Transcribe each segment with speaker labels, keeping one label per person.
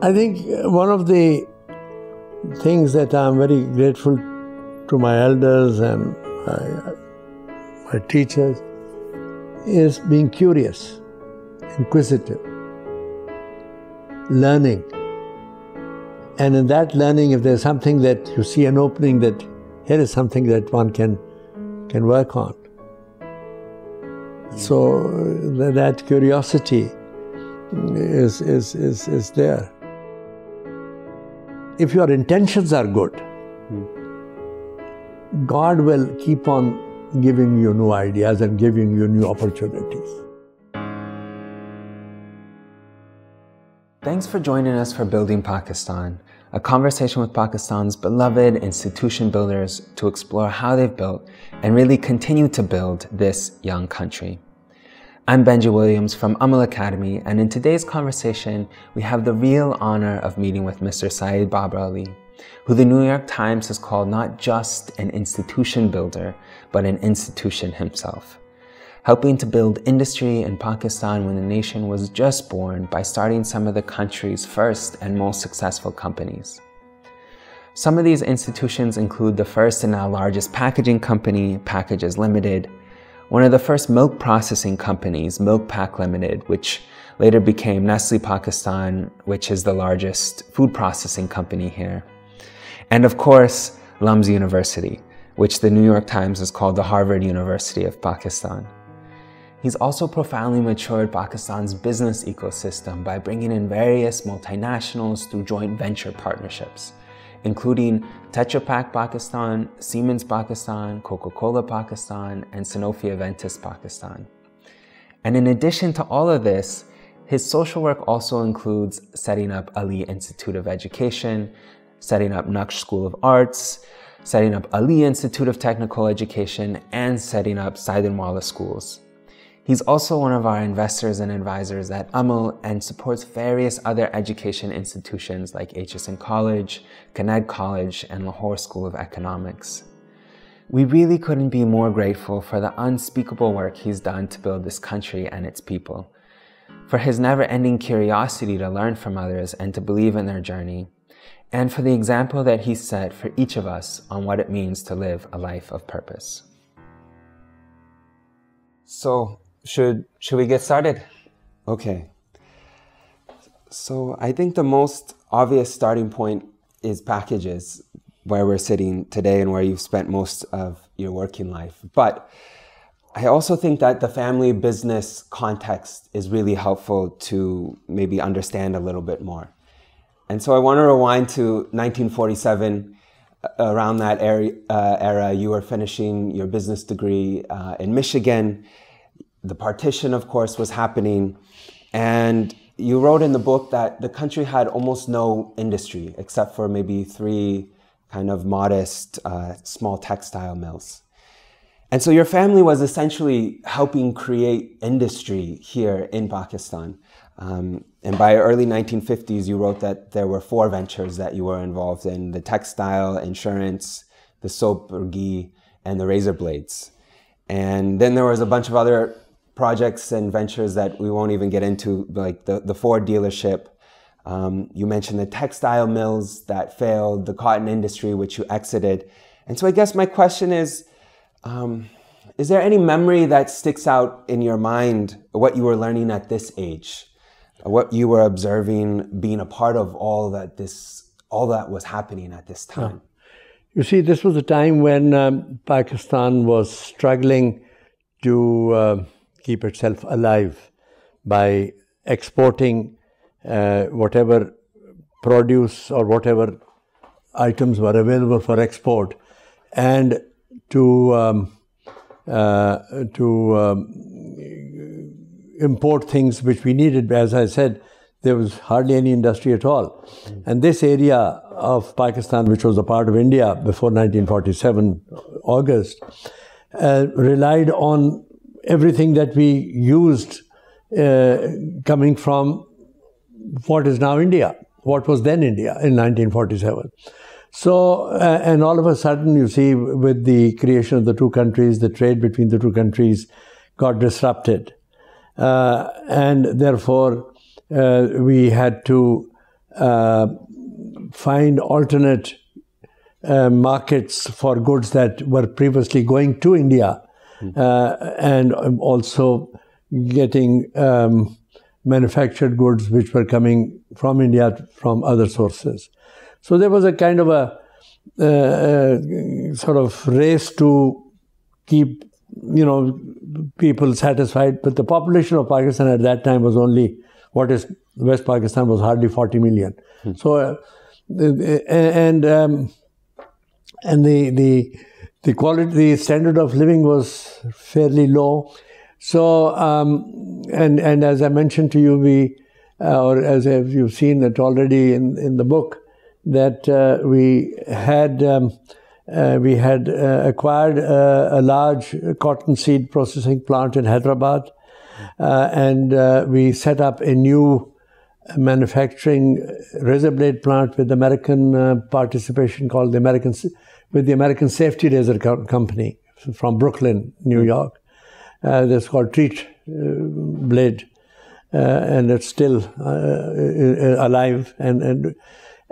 Speaker 1: I think one of the things that I'm very grateful to my elders and my teachers is being curious, inquisitive, learning. And in that learning, if there's something that you see an opening, that here is something that one can work on. So that curiosity is there. If your intentions are good, God will keep on giving you new ideas and giving you new opportunities.
Speaker 2: Thanks for joining us for Building Pakistan, a conversation with Pakistan's beloved institution builders to explore how they've built and really continue to build this young country. I'm Benji Williams from Academy, and in today's conversation, we have the real honor of meeting with Mr. Syed Babar Ali, who the New York Times has called not just an institution builder, but an institution himself, helping to build industry in Pakistan when the nation was just born by starting some of the country's first and most successful companies. Some of these institutions include the first and now largest packaging company, Packages Limited, one of the first milk processing companies, Milk Pack Limited, which later became Nestle Pakistan, which is the largest food processing company here. And of course, LUMS University, which the New York Times has called the Harvard University of Pakistan. He's also profoundly matured Pakistan's business ecosystem by bringing in various multinationals through joint venture partnerships, including Tetra Pak Pakistan, Siemens Pakistan, Coca-Cola Pakistan, and Sanofi-Aventis Pakistan. And in addition to all of this, his social work also includes setting up Ali Institute of Education, setting up Naqsh School of Arts, setting up Ali Institute of Technical Education, and setting up Saidanwala schools. He's also one of our investors and advisors at Amal and supports various other education institutions like HSN College, Connect College, and Lahore School of Economics. We really couldn't be more grateful for the unspeakable work he's done to build this country and its people, for his never-ending curiosity to learn from others and to believe in their journey, and for the example that he set for each of us on what it means to live a life of purpose. So, should we get started? Okay. So I think the most obvious starting point is Packages, where we're sitting today and where you've spent most of your working life. But I also think that the family business context is really helpful to maybe understand a little bit more. And so I want to rewind to 1947. Around that era, you were finishing your business degree in Michigan. The partition, of course, was happening, and you wrote in the book that the country had almost no industry except for maybe 3 kind of modest small textile mills. And so your family was essentially helping create industry here in Pakistan. And by early 1950s, you wrote that there were 4 ventures that you were involved in: the textile, insurance, the soap or ghee, and the razor blades. And then there was a bunch of other projects and ventures that we won't even get into, like the Ford dealership. You mentioned the textile mills that failed, the cotton industry, which you exited. And so I guess my question is there any memory that sticks out in your mind, what you were learning at this age, what you were observing, being a part of all that was happening at this time?
Speaker 1: You see, this was a time when Pakistan was struggling to keep itself alive by exporting whatever produce or whatever items were available for export, and to import things which we needed. As I said, there was hardly any industry at all. And this area of Pakistan, which was a part of India before 1947, August, relied on everything that we used coming from what is now India, what was then India in 1947. So, and all of a sudden, you see, with the creation of the 2 countries, the trade between the 2 countries got disrupted. And therefore, we had to find alternate markets for goods that were previously going to India, and also getting manufactured goods which were coming from India from other sources. So there was a kind of a sort of race to keep, people satisfied. But the population of Pakistan at that time was only, West Pakistan was hardly 40 million. So, and the quality, the standard of living was fairly low. So, and as I mentioned to you, or as you've seen it already in the book, that we had acquired a large cotton seed processing plant in Hyderabad, and we set up a new manufacturing razor blade plant with American participation called the American Safety Razor Company from Brooklyn, New York. That's called Treat Blade, and it's still alive.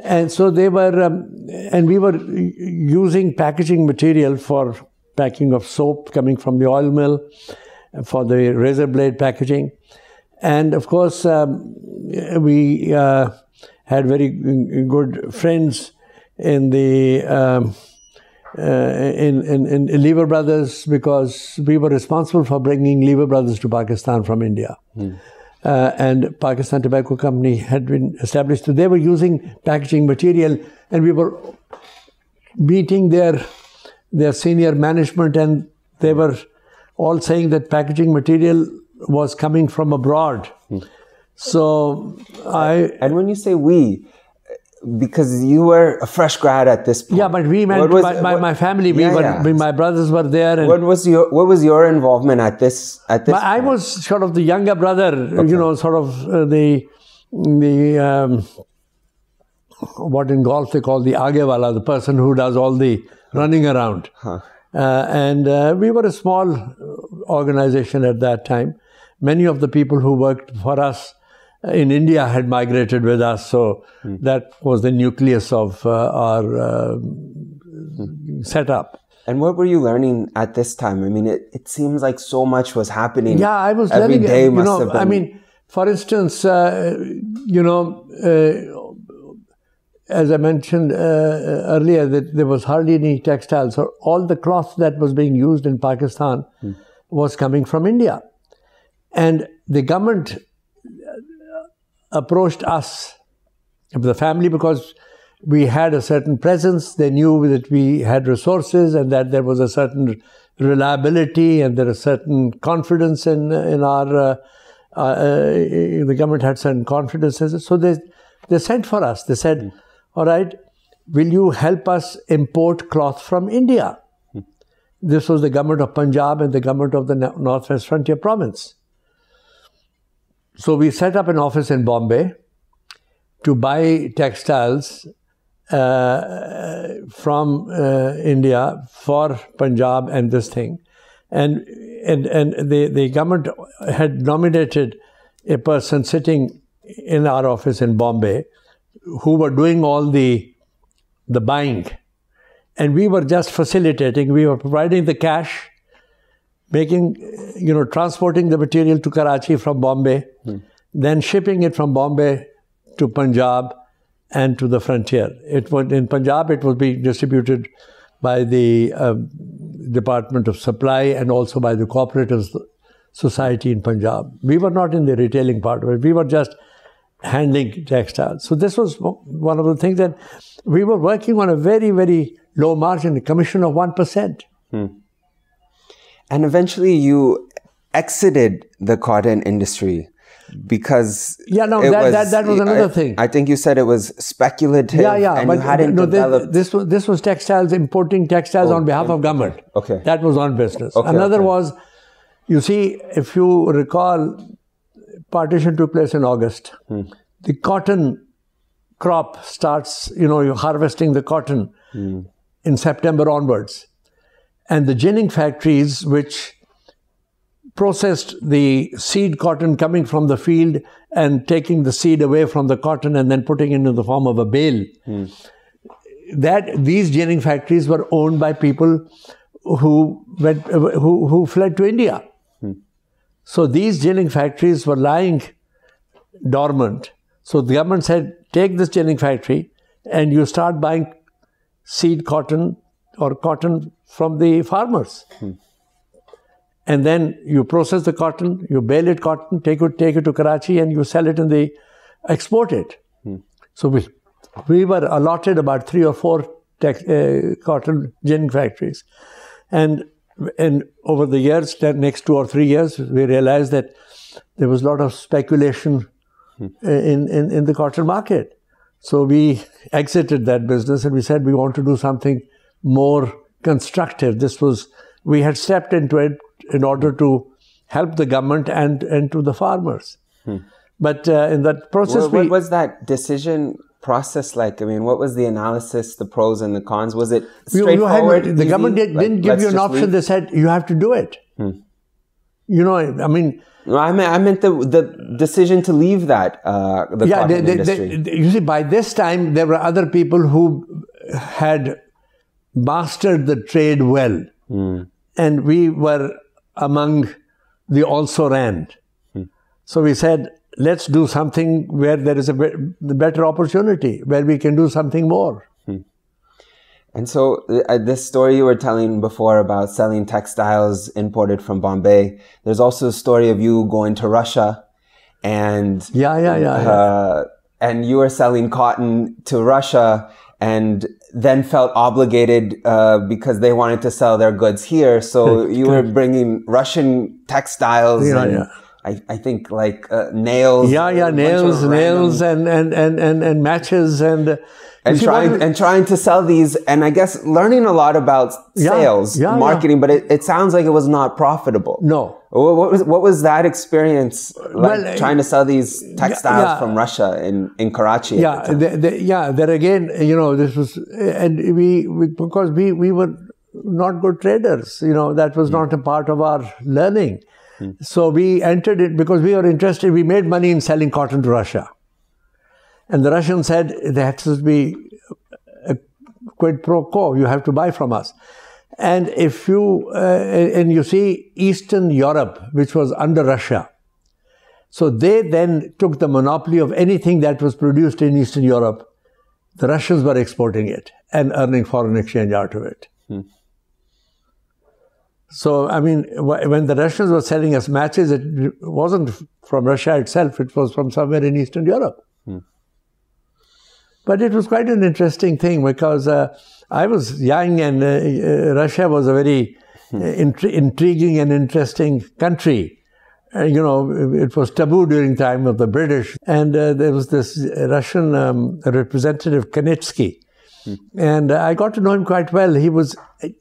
Speaker 1: And so they were, and we were using packaging material for packing of soap coming from the oil mill, for the razor blade packaging. And of course, we had very good friends in the in Lever Brothers, because we were responsible for bringing Lever Brothers to Pakistan from India. And Pakistan Tobacco Company had been established. So they were using packaging material, and we were meeting their senior management, and they were all saying that packaging material was coming from abroad. So
Speaker 2: And when you say we, because you were a fresh grad at this point.
Speaker 1: Yeah, but we meant my family. My brothers were there. And
Speaker 2: what was your involvement at this?
Speaker 1: I was sort of the younger brother. Okay. Sort of the what in golf they call the agewala, the person who does all the running around. And we were a small organization at that time. Many of the people who worked for us in India had migrated with us, so that was the nucleus of our setup.
Speaker 2: And what were you learning at this time? I mean, it seems like so much was happening.
Speaker 1: Yeah, I was
Speaker 2: every
Speaker 1: learning.
Speaker 2: Day must have been.
Speaker 1: I mean, for instance, as I mentioned earlier, that there was hardly any textiles. So all the cloth that was being used in Pakistan was coming from India, and the government approached us, the family, because we had a certain presence. They knew that we had resources and that there was a certain reliability and there was certain confidence in our, the government had certain confidence. So they sent for us. They said, all right, will you help us import cloth from India? This was the government of Punjab and the government of the Northwest Frontier Province. So we set up an office in Bombay to buy textiles from India for Punjab and this thing. And the government had nominated a person sitting in our office in Bombay who were doing all the buying. And we were just facilitating. We were providing the cash, transporting the material to Karachi from Bombay, then shipping it from Bombay to Punjab and to the frontier. In Punjab, it was being distributed by the Department of Supply and also by the Cooperative Society in Punjab. We were not in the retailing part of it. We were just handling textiles. So this was one of the things that we were working on a very, very low margin, a commission of 1%.
Speaker 2: And eventually you exited the cotton industry because
Speaker 1: that was another thing.
Speaker 2: I think you said it was speculative and you hadn't developed...
Speaker 1: This was textiles, importing textiles on behalf of government.
Speaker 2: Okay.
Speaker 1: That was one business. Another was, you see, if you recall, partition took place in August. The cotton crop starts, you're harvesting the cotton in September onwards. And the ginning factories, which processed the seed cotton coming from the field and taking the seed away from the cotton and then putting it into the form of a bale. These ginning factories were owned by people who fled to India. So these ginning factories were lying dormant. So the government said, take this ginning factory and you start buying seed cotton or cotton from the farmers. And then you process the cotton, you bale it cotton, take it to Karachi and you sell it export it. So we were allotted about 3 or 4 cotton ginning factories. And over the years, the next 2 or 3 years, we realized that there was a lot of speculation in the cotton market. So we exited that business and we said we want to do something more constructive. We had stepped into it in order to help the government and to the farmers. But in that process,
Speaker 2: what was that decision process like? I mean, what was the analysis, the pros and the cons? Was it straightforward?
Speaker 1: The government didn't give you an option. They said you have to do it. You know, I mean.
Speaker 2: No, I meant the decision to leave that cotton industry.
Speaker 1: You see, by this time there were other people who had mastered the trade well, and we were among the also ran. So we said, let's do something where there is a better opportunity, where we can do something more.
Speaker 2: And so this story you were telling before about selling textiles imported from Bombay, there's also a story of you going to Russia and and you were selling cotton to Russia and then felt obligated because they wanted to sell their goods here. So you were bringing Russian textiles and I think like nails.
Speaker 1: Nails and matches
Speaker 2: and trying to sell these, and I guess learning a lot about sales, marketing, but it sounds like it was not profitable.
Speaker 1: No.
Speaker 2: What was that experience like, trying to sell these textiles from Russia in Karachi?
Speaker 1: There again, you know, this was, and because we were not good traders, you know, that was not a part of our learning. So we entered it because we were interested. We made money in selling cotton to Russia. And the Russians said, there has to be a quid pro quo. You have to buy from us. And if you see Eastern Europe, which was under Russia, so they then took the monopoly of anything that was produced in Eastern Europe. The Russians were exporting it and earning foreign exchange out of it. So, I mean, when the Russians were selling us matches, it wasn't from Russia itself. It was from somewhere in Eastern Europe. But it was quite an interesting thing because I was young and Russia was a very intriguing and interesting country. You know, it was taboo during the time of the British. And there was this Russian representative, Kanitsky. And I got to know him quite well. He was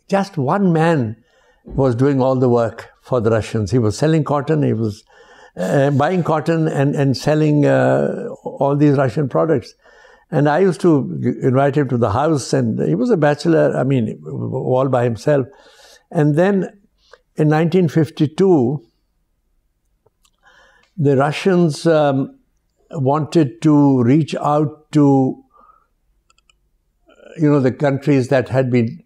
Speaker 1: just one man was doing all the work for the Russians. He was selling cotton, he was buying cotton and selling all these Russian products. And I used to invite him to the house, and he was a bachelor, I mean, all by himself. And then in 1952, the Russians wanted to reach out to, you know, the countries that had been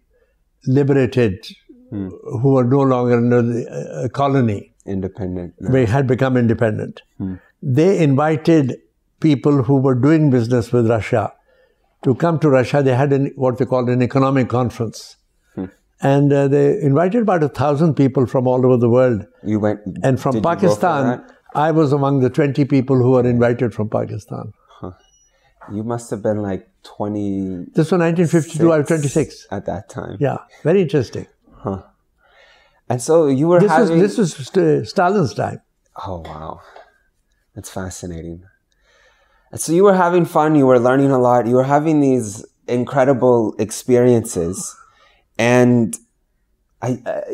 Speaker 1: liberated, who were no longer under the colony.
Speaker 2: Independent. No.
Speaker 1: They had become independent. They invited people who were doing business with Russia to come to Russia. They had what they called an economic conference. And they invited about 1,000 people from all over the world. You went, and from Pakistan, I was among the 20 people who were invited from Pakistan.
Speaker 2: You must have been like 20.
Speaker 1: This was 1952, I was 26.
Speaker 2: At that time.
Speaker 1: Yeah, very interesting.
Speaker 2: And so you were
Speaker 1: This was Stalin's time.
Speaker 2: Oh, wow. That's fascinating. And so you were having fun, you were learning a lot, you were having these incredible experiences. And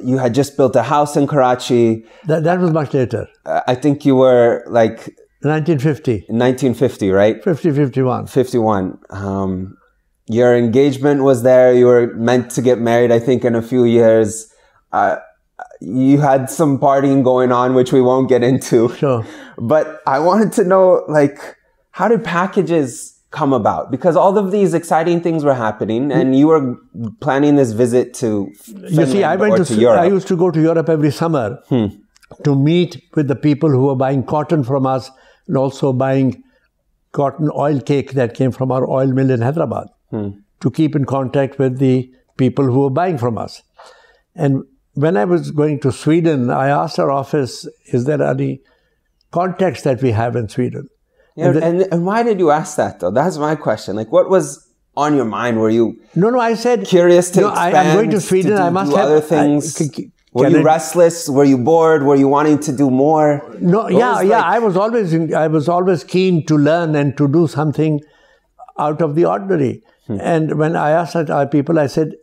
Speaker 2: you had just built a house in Karachi.
Speaker 1: That was much later.
Speaker 2: I think you were like...
Speaker 1: 1950.
Speaker 2: 1950, right?
Speaker 1: 51.
Speaker 2: 51. Your engagement was there. You were meant to get married, I think, in a few years. you had some partying going on, which we won't get into.
Speaker 1: Sure.
Speaker 2: But I wanted to know, like, how did packages come about? Because all of these exciting things were happening, and you were planning this visit to Finland.
Speaker 1: You see,
Speaker 2: Europe.
Speaker 1: I used to go to Europe every summer to meet with the people who were buying cotton from us and also buying cotton oil cake that came from our oil mill in Hyderabad, to keep in contact with the people who were buying from us. And when I was going to Sweden, I asked our office, is there any contacts that we have in Sweden?
Speaker 2: Yeah, and why did you ask that, though? That's my question. Like, what was on your mind? Were you
Speaker 1: I said
Speaker 2: curious to expand?
Speaker 1: I'm going to Sweden.
Speaker 2: I
Speaker 1: must
Speaker 2: do
Speaker 1: have
Speaker 2: other things. Were you restless? Were you bored? Were you wanting to do more?
Speaker 1: No, I was always keen to learn and to do something out of the ordinary. And when I asked our people, I said,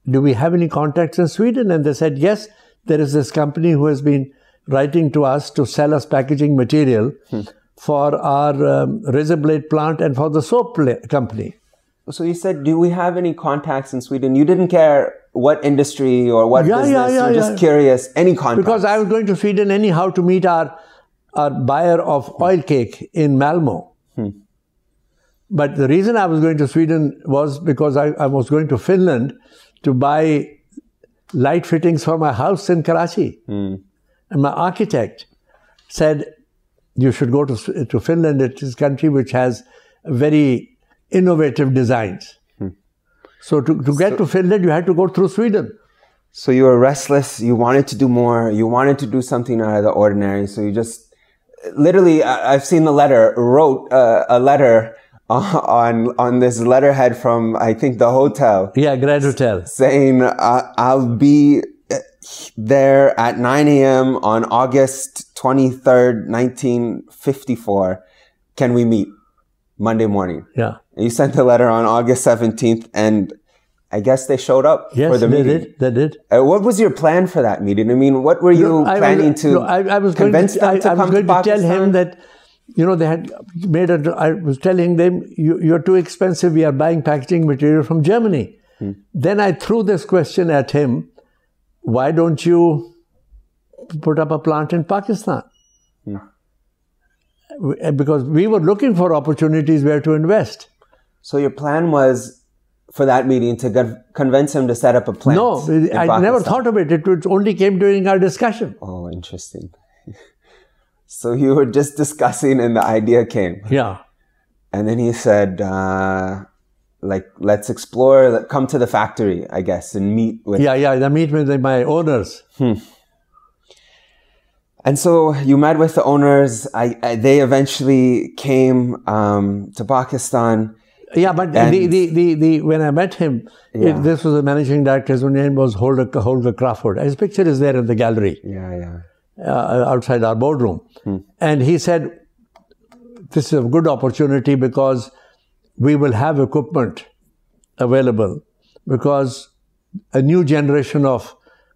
Speaker 1: do we have any contacts in Sweden? And they said, yes, there is this company who has been writing to us to sell us packaging material for our razor blade plant and for the soap company.
Speaker 2: So you said, do we have any contacts in Sweden? You didn't care what industry or what business, you're just curious, any contacts?
Speaker 1: Because I was going to Sweden anyhow to meet our buyer of oil cake in Malmo. But the reason I was going to Sweden was because I was going to Finland to buy light fittings for my house in Karachi. And my architect said, you should go to Finland. It is a country which has very innovative designs. So to get to Finland, you had to go through Sweden.
Speaker 2: So you were restless. You wanted to do more. You wanted to do something out of the ordinary. So you just, literally, I've seen the letter, wrote a letter on this letterhead from, I think, the hotel.
Speaker 1: Yeah, Grand Hotel.
Speaker 2: Saying, I'll be there at 9 a.m. on August 23rd, 1954. Can we meet? Monday morning.
Speaker 1: Yeah.
Speaker 2: And you sent the letter on August 17th, and I guess they showed up for the meeting.
Speaker 1: They did.
Speaker 2: What was your plan for that meeting? I mean, what were you planning to convince them to come to Pakistan?
Speaker 1: I was going to tell him that, they had made I was telling them, you're too expensive. We are buying packaging material from Germany. Then I threw this question at him. Why don't you put up a plant in Pakistan? Because we were looking for opportunities where to invest.
Speaker 2: So your plan was for that meeting to convince him to set up a plant?
Speaker 1: No, I never thought of it. It only came during our discussion.
Speaker 2: Oh, interesting. So you were just discussing and the idea came.
Speaker 1: Yeah.
Speaker 2: And then he said, let's explore, come to the factory, I guess, and meet with...
Speaker 1: Yeah, meet with my owners.
Speaker 2: And so you met with the owners. They eventually came to Pakistan.
Speaker 1: Yeah, but when I met him, this was the managing director. His name was Holger Crawford. His picture is there in the gallery. Outside our boardroom. And he said, this is a good opportunity because we will have equipment available, because a new generation of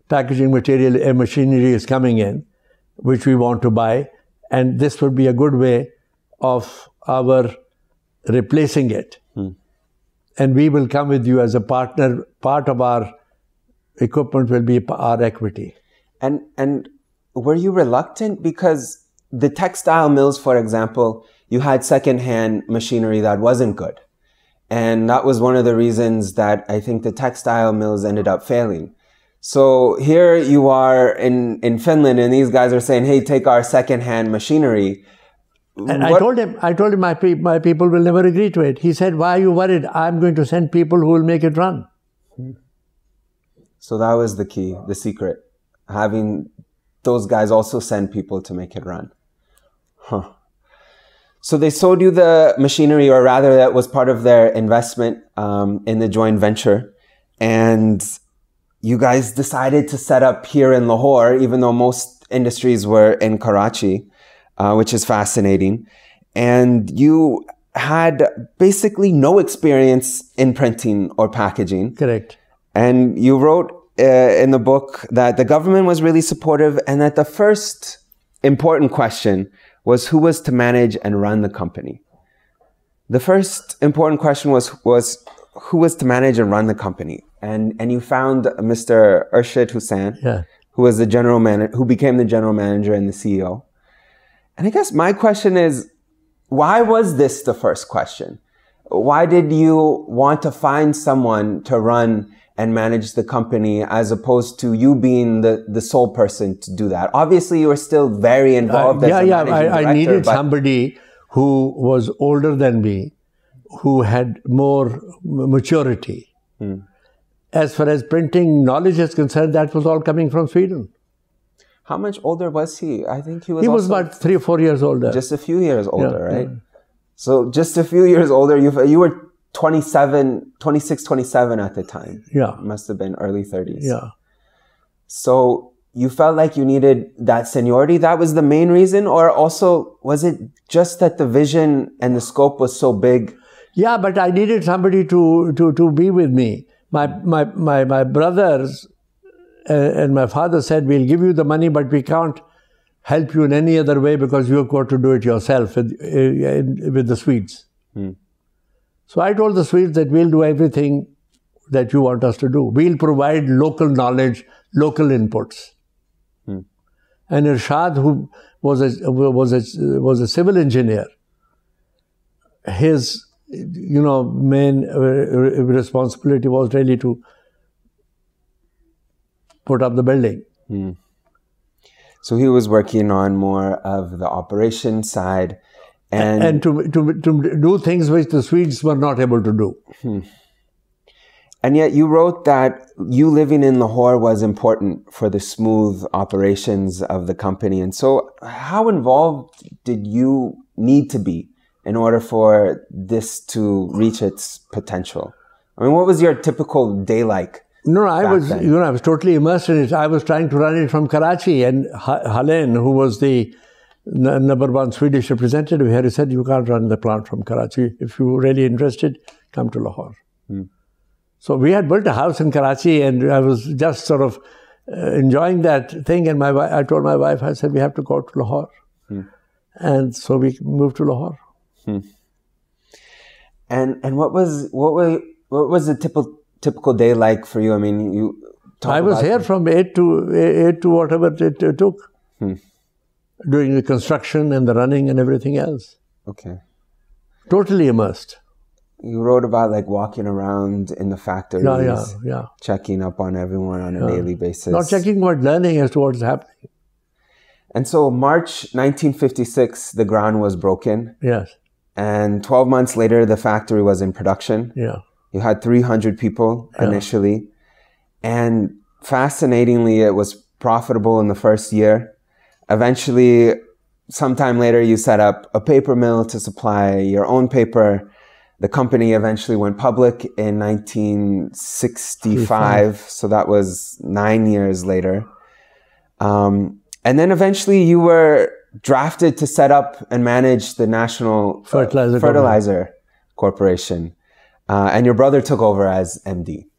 Speaker 1: packaging material and machinery is coming in, which we want to buy, and this would be a good way of our replacing it. And we will come with you as a partner. Part of our equipment will be our equity.
Speaker 2: And were you reluctant? Because the textile mills, for example, you had secondhand machinery that wasn't good. And that was one of the reasons that I think the textile mills ended up failing. So here you are in Finland, and these guys are saying, hey, take our secondhand machinery.
Speaker 1: And I told him my people will never agree to it. He said, why are you worried? I'm going to send people who will make it run.
Speaker 2: So that was the key, the secret. Having those guys also send people to make it run. So they sold you the machinery, or rather that was part of their investment in the joint venture. And you guys decided to set up here in Lahore, even though most industries were in Karachi, which is fascinating. And you had basically no experience in printing or packaging.
Speaker 1: Correct.
Speaker 2: And you wrote in the book that the government was really supportive, and that the first important question was who was to manage and run the company. The first important question was who was to manage and run the company. And you found Mr. Urshid Hussain, who who was the general manager, who became the general manager and the CEO. And I guess my question is, why was this the first question? Why did you want to find someone to run and manage the company as opposed to you being the sole person to do that? Obviously, you were still very involved as a managing director.
Speaker 1: I needed somebody who was older than me, who had more maturity. As far as printing knowledge is concerned, that was all coming from Sweden.
Speaker 2: How much older was he? I think he was.
Speaker 1: He was about 3 or 4 years older.
Speaker 2: Just a few years older, right? Yeah. So just a few years older. You were 26, 27 at the time.
Speaker 1: Yeah.
Speaker 2: Must have been early 30s.
Speaker 1: Yeah.
Speaker 2: So you felt like you needed that seniority. That was the main reason, or also was it just that the vision and the scope was so big?
Speaker 1: Yeah, but I needed somebody to be with me. My brothers and my father said, we'll give you the money, but we can't help you in any other way because you've got to do it yourself with the Swedes. So I told the Swedes that we'll do everything that you want us to do. We'll provide local knowledge, local inputs. And Irshad, who was a civil engineer, his main responsibility was really to put up the building.
Speaker 2: So he was working on more of the operation side, and
Speaker 1: to do things which the Swedes were not able to do.
Speaker 2: And yet you wrote that you living in Lahore was important for the smooth operations of the company. And so how involved did you need to be in order for this to reach its potential? I mean, what was your typical day like?
Speaker 1: No, I was totally immersed in it. I was trying to run it from Karachi, and Halen, who was the #1 Swedish representative here, he said, you can't run the plant from Karachi. If you're really interested, come to Lahore. So we had built a house in Karachi, and I was just sort of enjoying that thing. And I told my wife, I said, we have to go to Lahore. And so we moved to Lahore.
Speaker 2: And what was the typical day like for you? I mean,
Speaker 1: I was here from 8 to whatever it took, doing the construction and the running and everything else.
Speaker 2: Okay.
Speaker 1: Totally immersed.
Speaker 2: You wrote about like walking around in the factories, checking up on everyone on a daily basis.
Speaker 1: Not checking, but learning as to what's happening.
Speaker 2: And so March 1956, the ground was broken.
Speaker 1: Yes.
Speaker 2: And 12 months later, the factory was in production.
Speaker 1: Yeah.
Speaker 2: You had 300 people initially. And fascinatingly, it was profitable in the first year. Eventually, sometime later, you set up a paper mill to supply your own paper. The company eventually went public in 1965. So that was 9 years later. And then eventually you were drafted to set up and manage the National Fertilizer Corporation. And your brother took over as MD.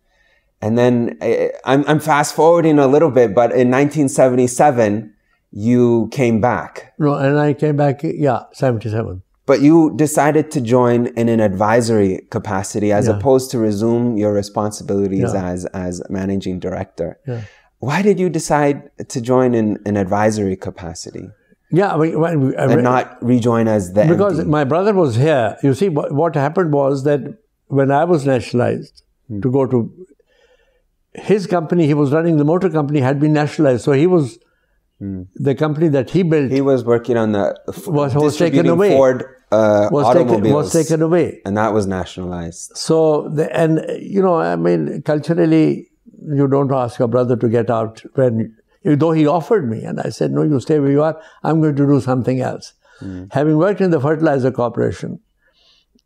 Speaker 2: And then I'm fast forwarding a little bit, but in 1977, you came back.
Speaker 1: No, and I came back, 77.
Speaker 2: But you decided to join in an advisory capacity as opposed to resume your responsibilities as managing director. Why did you decide to join in an advisory capacity? And not rejoin as the
Speaker 1: Because
Speaker 2: MD?
Speaker 1: My brother was here. You see, what happened was that when I was nationalized to go to his company, he was running the motor company, had been nationalized. So he was the company that he built.
Speaker 2: He was working on the
Speaker 1: was taken away.
Speaker 2: Ford automobiles.
Speaker 1: Was taken away.
Speaker 2: And that was nationalized.
Speaker 1: So, culturally, you don't ask your brother to get out though he offered me. And I said, no, you stay where you are. I'm going to do something else. Having worked in the Fertilizer Corporation,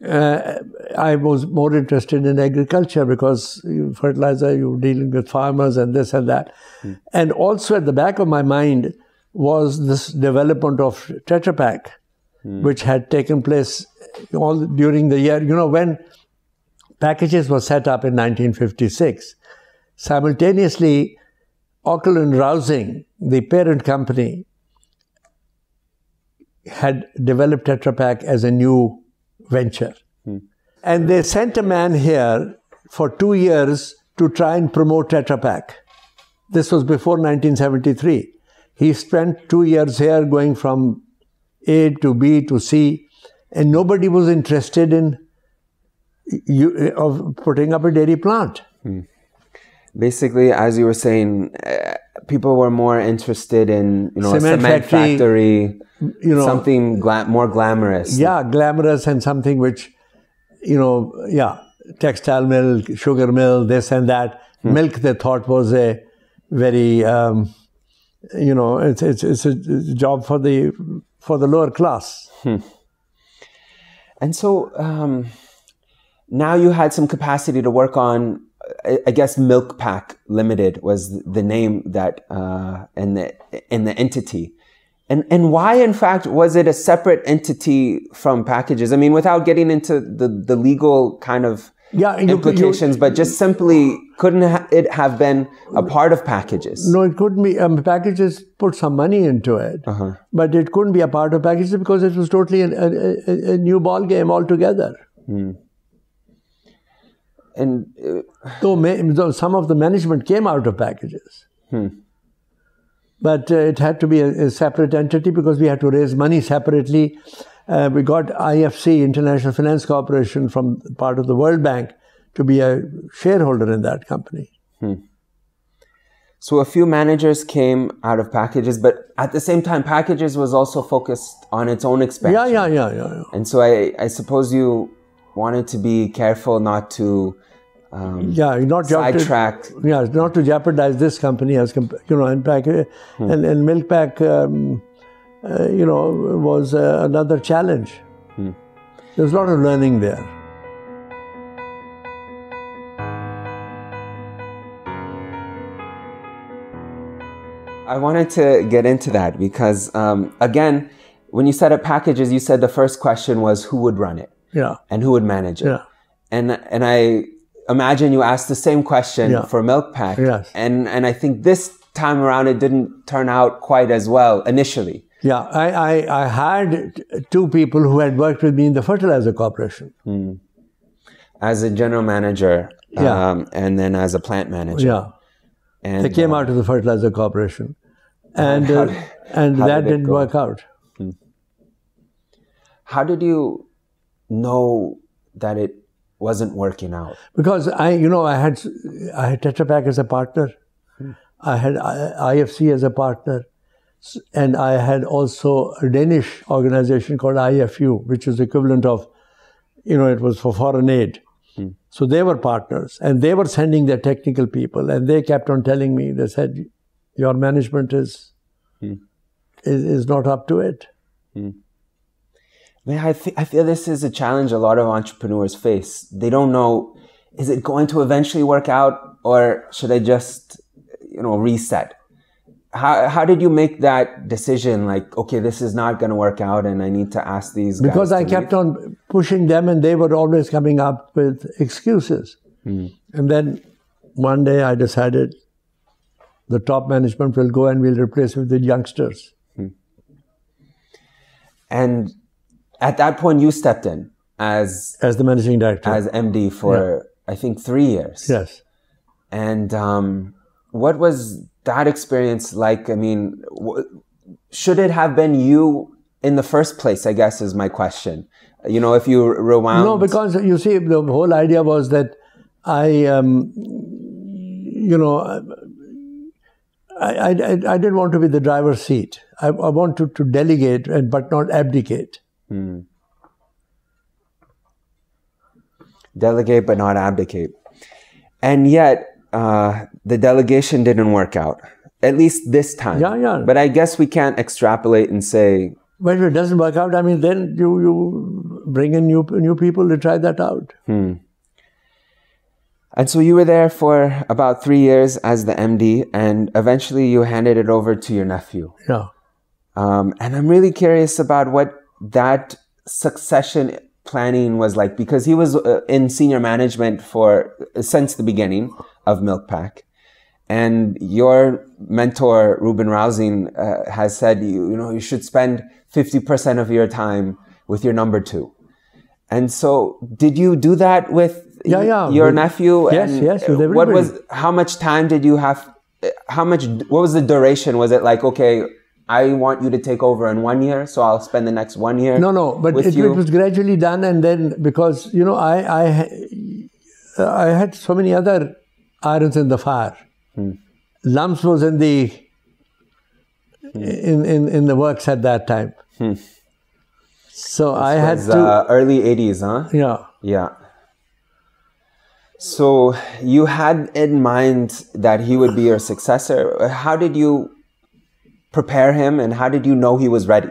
Speaker 1: I was more interested in agriculture because fertilizer, you're dealing with farmers and this and that. And also at the back of my mind was this development of Tetra Pak, which had taken place all during the year. When packages were set up in 1956, simultaneously, Ockel and Rousing, the parent company, had developed Tetra Pak as a new venture. And they sent a man here for 2 years to try and promote Tetra Pak. This was before 1973. He spent 2 years here going from A to B to C, and nobody was interested in putting up a dairy plant.
Speaker 2: Basically, as you were saying, people were more interested in a cement factory, something more glamorous.
Speaker 1: Yeah, glamorous, and something which, textile mill, sugar mill, this and that. Milk, they thought, was a very, it's a job for the lower class.
Speaker 2: And so now you had some capacity to work on, I guess, Milk Pack Limited was the name that in the entity. And why, in fact, was it a separate entity from Packages? I mean, without getting into the legal kind of implications, but just simply, couldn't it have been a part of Packages?
Speaker 1: No, it couldn't be. Packages put some money into it, but it couldn't be a part of Packages because it was totally a new ball game altogether.
Speaker 2: And
Speaker 1: though some of the management came out of Packages. But it had to be a separate entity because we had to raise money separately. We got IFC, International Finance Corporation, from part of the World Bank to be a shareholder in that company.
Speaker 2: So a few managers came out of Packages, but at the same time, Packages was also focused on its own expansion.
Speaker 1: Yeah.
Speaker 2: And so I suppose you wanted to be careful not to sidetrack.
Speaker 1: Not to jeopardize this company as and Milk Pack, was another challenge. There's a lot of learning there.
Speaker 2: I wanted to get into that because, again, when you set up Packages, you said the first question was who would run it, and who would manage it, and I imagine you asked the same question for Milk Pack, and I think this time around it didn't turn out quite as well initially.
Speaker 1: Yeah, I had two people who had worked with me in the fertilizer corporation,
Speaker 2: as a general manager, and then as a plant manager.
Speaker 1: Yeah. And they came out of the fertilizer corporation, and that didn't work out.
Speaker 2: How did you know that it wasn't working out?
Speaker 1: Because I had Tetra Pak as a partner, I had IFC as a partner, and I had also a Danish organization called IFU, which is equivalent of, it was for foreign aid. So they were partners, and they were sending their technical people, and they kept on telling me, they said, your management is not up to it.
Speaker 2: I feel this is a challenge a lot of entrepreneurs face. They don't know, is it going to eventually work out, or should I just, reset? How did you make that decision? Like, okay, this is not going to work out and I need to ask these guys
Speaker 1: Because I kept on pushing them and they were always coming up with excuses. And then one day I decided the top management will go and we'll replace with the youngsters.
Speaker 2: And at that point you stepped in as
Speaker 1: the managing director.
Speaker 2: As MD for, I think, 3 years.
Speaker 1: Yes.
Speaker 2: And what was that experience like? I mean, should it have been you in the first place, I guess, is my question. If you rewound...
Speaker 1: No, because you see, the whole idea was that I didn't want to be the driver's seat. I wanted to delegate, but not abdicate.
Speaker 2: Delegate, but not abdicate. And yet, the delegation didn't work out, at least this time.
Speaker 1: Yeah.
Speaker 2: But I guess we can't extrapolate and say...
Speaker 1: But if it doesn't work out, I mean, then you bring in new people to try that out.
Speaker 2: And so you were there for about 3 years as the MD, and eventually you handed it over to your nephew.
Speaker 1: Yeah.
Speaker 2: And I'm really curious about what that succession planning was like, because he was in senior management since the beginning of Milk Pack. And your mentor, Ruben Rousing, has said, you should spend 50% of your time with your number two. And so did you do that with your nephew?
Speaker 1: Yes.
Speaker 2: How much time did you have what was the duration? Was it like, okay, I want you to take over in 1 year, so I'll spend the next 1 year?
Speaker 1: No, but it was gradually done, and then because, you know, I had so many other irons in the fire. LUMS was in the in the works at that time. So this I had to
Speaker 2: early 80s, huh? Yeah. So you had in mind that he would be your successor. How did you prepare him, and how did you know he was ready?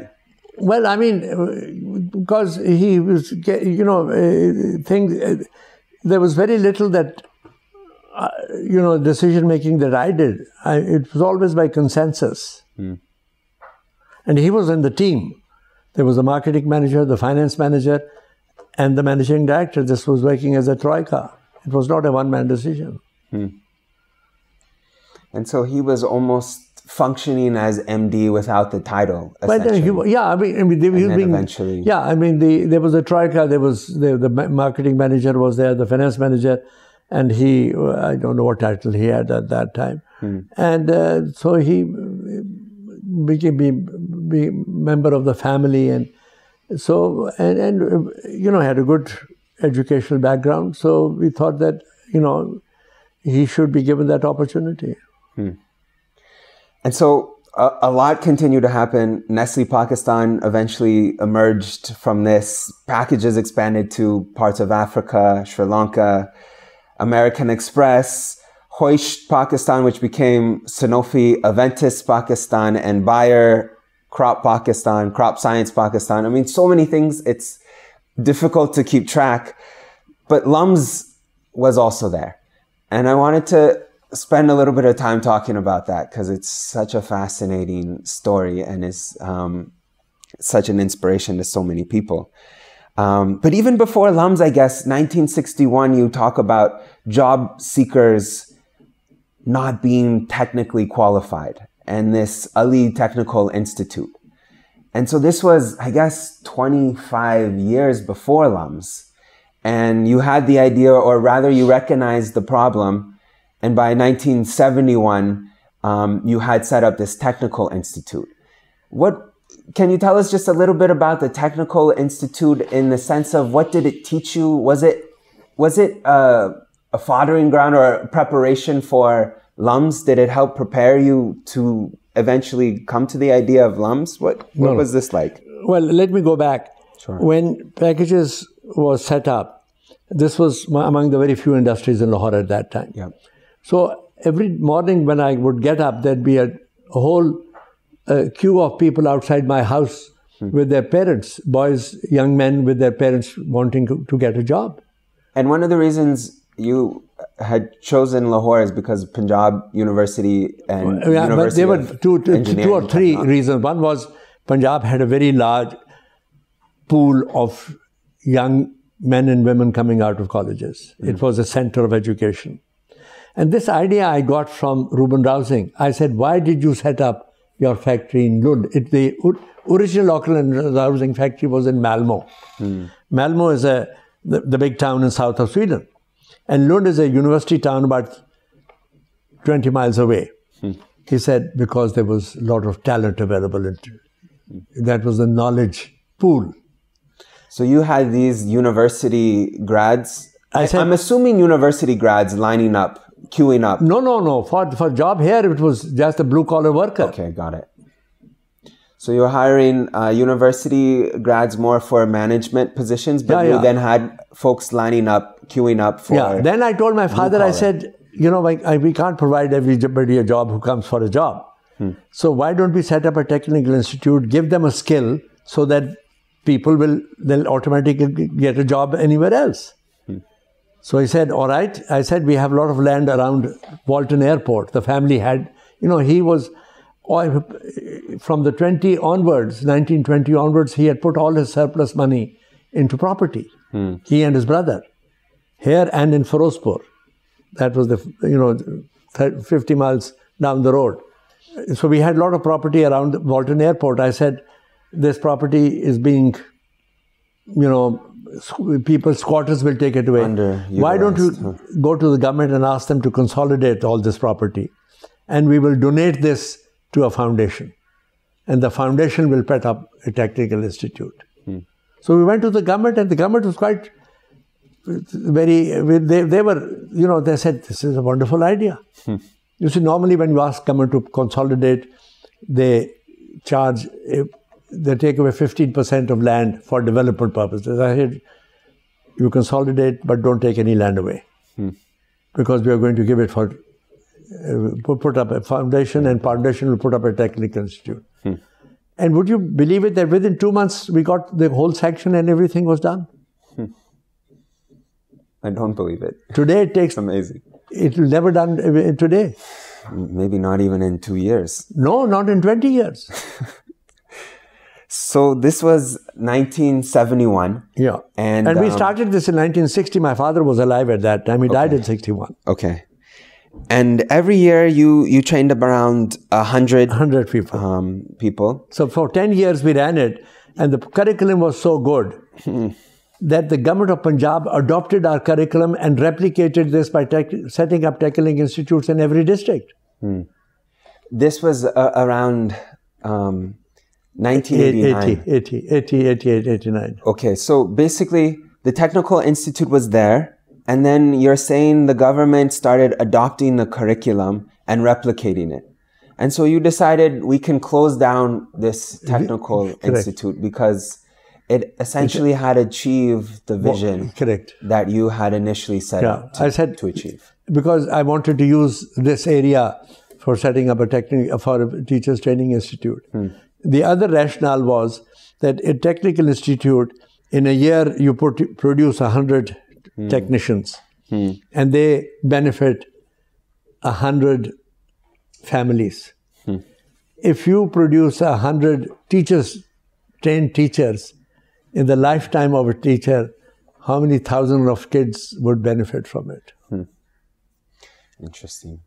Speaker 1: Well, I mean, because he was, you know, there was very little that, you know, decision making that I did. It was always by consensus. And he was in the team. There was the marketing manager, the finance manager, and the managing director. This was working as a troika. It was not a one-man decision. And
Speaker 2: so he was almost functioning as MD without the title,
Speaker 1: essentially. There was a troika, there was the marketing manager was there, the finance manager, and he, I don't know what title he had at that time. And so he became a member of the family, and so, and you know, had a good educational background. So we thought that, you know, he should be given that opportunity.
Speaker 2: And so a lot continued to happen. Nestle Pakistan eventually emerged from this. Packages expanded to parts of Africa, Sri Lanka, American Express, Hoist Pakistan, which became Sanofi-Aventis Pakistan, and Bayer, Crop Pakistan, Crop Science Pakistan. I mean, so many things, it's difficult to keep track. But LUMS was also there. And I wanted to spend a little bit of time talking about that because it's such a fascinating story and is such an inspiration to so many people. But even before LUMS, I guess, 1961, you talk about job seekers not being technically qualified and this Ali Technical Institute. And so this was, I guess, 25 years before LUMS. And you had the idea, or rather you recognized the problem. And by 1971, you had set up this Technical Institute. Can you tell us just a little bit about the Technical Institute in the sense of what did it teach you? Was it a foddering ground or a preparation for LUMS? Did it help prepare you to eventually come to the idea of LUMS? What was this like?
Speaker 1: Well, let me go back.
Speaker 2: Sure.
Speaker 1: When Packages was set up, this was among the very few industries in Lahore at that time.
Speaker 2: Yeah.
Speaker 1: So every morning when I would get up, there'd be a whole queue of people outside my house with their parents, boys, young men with their parents wanting to get a job.
Speaker 2: And one of the reasons you had chosen Lahore is because Punjab University and
Speaker 1: but there were two or three reasons. One was Punjab had a very large pool of young men and women coming out of colleges. It was a center of education. And this idea I got from Reuben Rousing. I said, why did you set up your factory in Lund? The original Ockerland Rousing factory was in Malmö. Malmö is the big town in south of Sweden. And Lund is a university town about 20 miles away. He said, because there was a lot of talent available. That was the knowledge pool.
Speaker 2: So you had these university grads. I'm assuming university grads lining up, queuing up.
Speaker 1: No. For job here, it was just a blue-collar worker.
Speaker 2: Okay, got it. So you're hiring university grads more for management positions, but you then had folks lining up, queuing up for...
Speaker 1: Yeah, then I told my father, I said, you know, we can't provide everybody a job who comes for a job. So why don't we set up a technical institute, give them a skill so that people they'll automatically get a job anywhere else. So he said, all right. I said, we have a lot of land around Walton Airport. The family had, you know, he was, from the 1920 onwards, he had put all his surplus money into property. He and his brother, here and in Firozpur. That was 50 miles down the road. So we had a lot of property around Walton Airport. I said, this property is being, you know, squatters will take it away. Why don't you go to the government and ask them to consolidate all this property and we will donate this to a foundation. And the foundation will set up a technical institute. So we went to the government, and the government was quite they were, they said, this is a wonderful idea. You see, normally when you ask government to consolidate, they take away 15% of land for development purposes. I said, you consolidate, but don't take any land away. Because we are going to give it for, put up a foundation, and foundation will put up a technical institute. And would you believe it that within 2 months, we got the whole section and everything was done?
Speaker 2: I don't believe it.
Speaker 1: Today it takes...
Speaker 2: It's amazing.
Speaker 1: It will never done today.
Speaker 2: Maybe not even in 2 years.
Speaker 1: No, not in 20 years.
Speaker 2: So this was 1971.
Speaker 1: Yeah. And we started this in 1960. My father was alive at that time. He died in 61.
Speaker 2: Okay. And every year you trained up around 100
Speaker 1: people.
Speaker 2: People.
Speaker 1: So for 10 years we ran it, and the curriculum was so good that the government of Punjab adopted our curriculum and replicated this by setting up technical institutes in every district.
Speaker 2: This was around 1989.
Speaker 1: 88, 89.
Speaker 2: Okay, so basically the Technical Institute was there, and then you're saying the government started adopting the curriculum and replicating it. And so you decided we can close down this Technical Institute because it essentially had achieved the vision that you had initially set up to achieve.
Speaker 1: Because I wanted to use this area for setting up a teachers training institute. The other rationale was that a technical institute, in a year you produce 100 technicians, and they benefit 100 families. If you produce 100 trained teachers, in the lifetime of a teacher, how many thousands of kids would benefit from it?
Speaker 2: Interesting.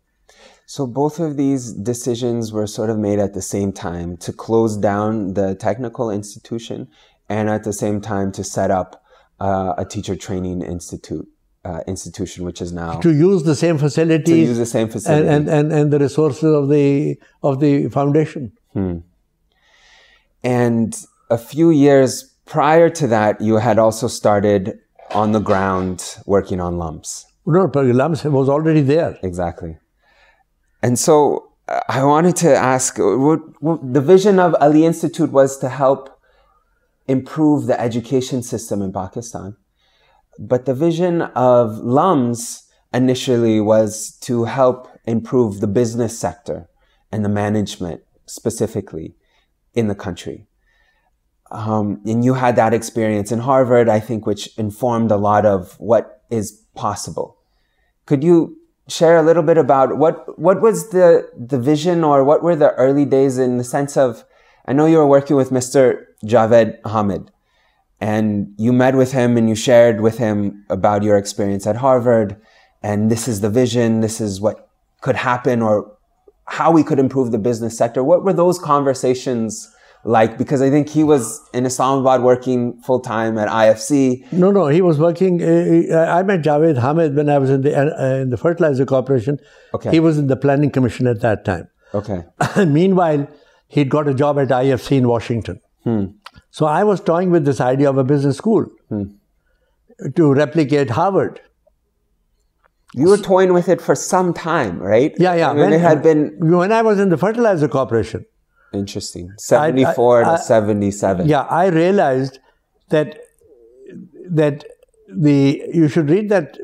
Speaker 2: So both of these decisions were sort of made at the same time, to close down the technical institution and at the same time to set up a teacher training institution, which is now...
Speaker 1: To use the same facilities.
Speaker 2: To use the same facilities.
Speaker 1: And the resources of the foundation.
Speaker 2: And a few years prior to that, you had also started on the ground working on LUMS.
Speaker 1: No, but LUMS was already there.
Speaker 2: Exactly. And so I wanted to ask, the vision of Ali Institute was to help improve the education system in Pakistan. But the vision of LUMS initially was to help improve the business sector and the management specifically in the country. And you had that experience in Harvard, I think, which informed a lot of what is possible. Could you share a little bit about what was the vision, or what were the early days, in the sense of, I know you were working with Mr. Javed Hamid, and you met with him and you shared with him about your experience at Harvard, and this is the vision, this is what could happen, or how we could improve the business sector. What were those conversations like? Because I think he was in Islamabad working full-time at IFC.
Speaker 1: No, he was working. I met Javed Hamid when I was in the Fertilizer Corporation.
Speaker 2: Okay.
Speaker 1: He was in the Planning Commission at that time.
Speaker 2: Okay.
Speaker 1: And meanwhile, he'd got a job at IFC in Washington. So I was toying with this idea of a business school to replicate Harvard.
Speaker 2: You were toying with it for some time, right?
Speaker 1: Yeah. When I was in the Fertilizer Corporation.
Speaker 2: Interesting. 74 to 77.
Speaker 1: Yeah, I realized that you should read that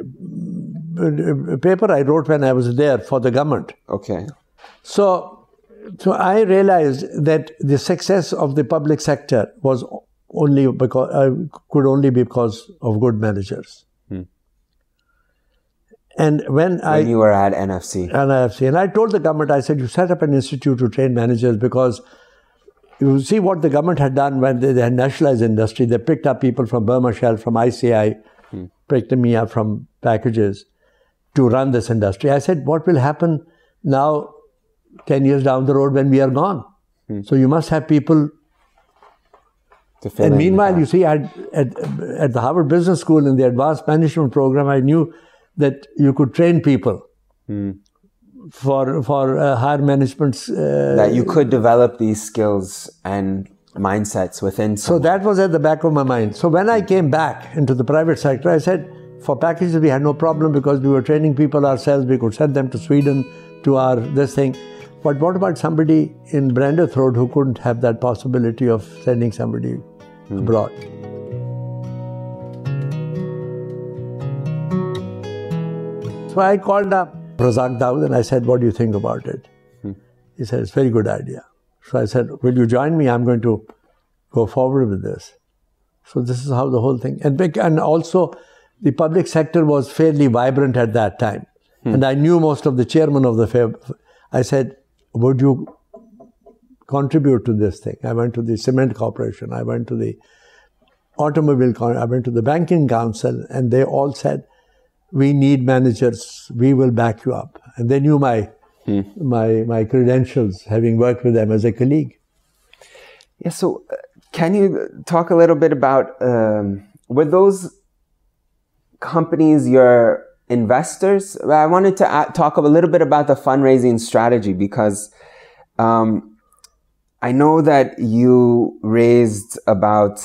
Speaker 1: paper I wrote when I was there for the government.
Speaker 2: Okay.
Speaker 1: So I realized that the success of the public sector was could only be because of good managers. And when
Speaker 2: you were at NFC.
Speaker 1: And I told the government, I said, you set up an institute to train managers, because you see what the government had done when they had nationalized industry. They picked up people from Burma Shell, from ICI, picked me up from packages to run this industry. I said, what will happen now 10 years down the road when we are gone? So you must have people. And meanwhile, you see, at the Harvard Business School in the advanced management program, I knew that you could train people higher management's...
Speaker 2: that you could develop these skills and mindsets within someone.
Speaker 1: So that was at the back of my mind. So when I came back into the private sector, I said, for packages, we had no problem because we were training people ourselves. We could send them to Sweden, to this thing. But what about somebody in Brandeth Road who couldn't have that possibility of sending somebody abroad? So I called up Razak Dawood and I said, what do you think about it? He said, it's a very good idea. So I said, will you join me? I'm going to go forward with this. So this is how the whole thing... And also, the public sector was fairly vibrant at that time. And I knew most of the chairman of the fair. I said, would you contribute to this thing? I went to the Cement Corporation. I went to the Automobile Corporation. I went to the Banking Council. And they all said, we need managers. We will back you up. And they knew my credentials, having worked with them as a colleague.
Speaker 2: Yeah, so can you talk a little bit about, were those companies your investors? I wanted to talk a little bit about the fundraising strategy because I know that you raised about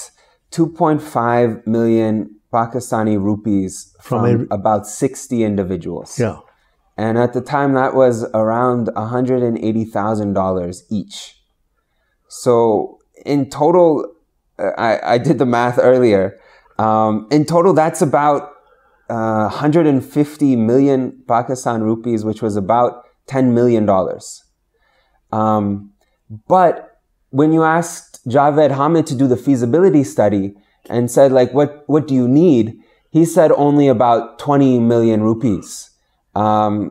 Speaker 2: 2.5 million Pakistani rupees from about 60 individuals.
Speaker 1: Yeah.
Speaker 2: And at the time, that was around $180,000 each. So in total, I did the math earlier. In total, that's about 150 million Pakistan rupees, which was about $10 million. But when you asked Javed Hamid to do the feasibility study and said, like, what do you need? He said only about 20 million rupees.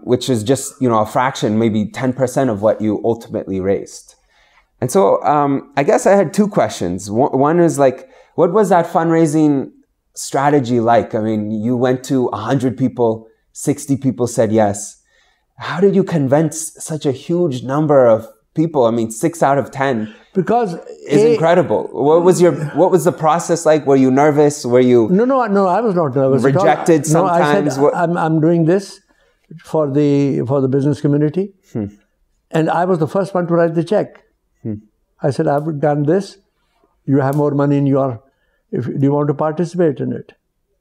Speaker 2: Which is just, a fraction, maybe 10% of what you ultimately raised. And so I guess I had two questions. One is like, what was that fundraising strategy like? I mean, you went to 100 people, 60 people said yes. How did you convince such a huge number of people? I mean, 6 out of 10 is incredible. What was the process like? Were you nervous? Were you...
Speaker 1: No, I was not nervous.
Speaker 2: Rejected sometimes?
Speaker 1: No, I said, I'm doing this for the business community. And I was the first one to write the check. I said, I've done this. You have more money in do you want to participate in it?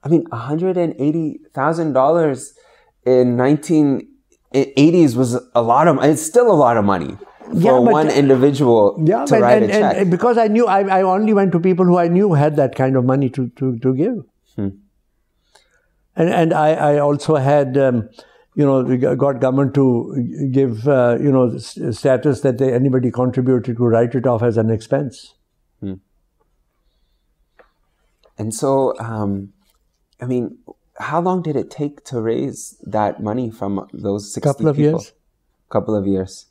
Speaker 2: I mean, $180,000 in 1980s was a lot of, it's still a lot of money for one individual to write a check.
Speaker 1: And because I knew, I only went to people who I knew had that kind of money to give. And I also had... we got government to give, status that anybody contributed to write it off as an expense.
Speaker 2: And so, I mean, how long did it take to raise that money from those 60 people? Couple of years.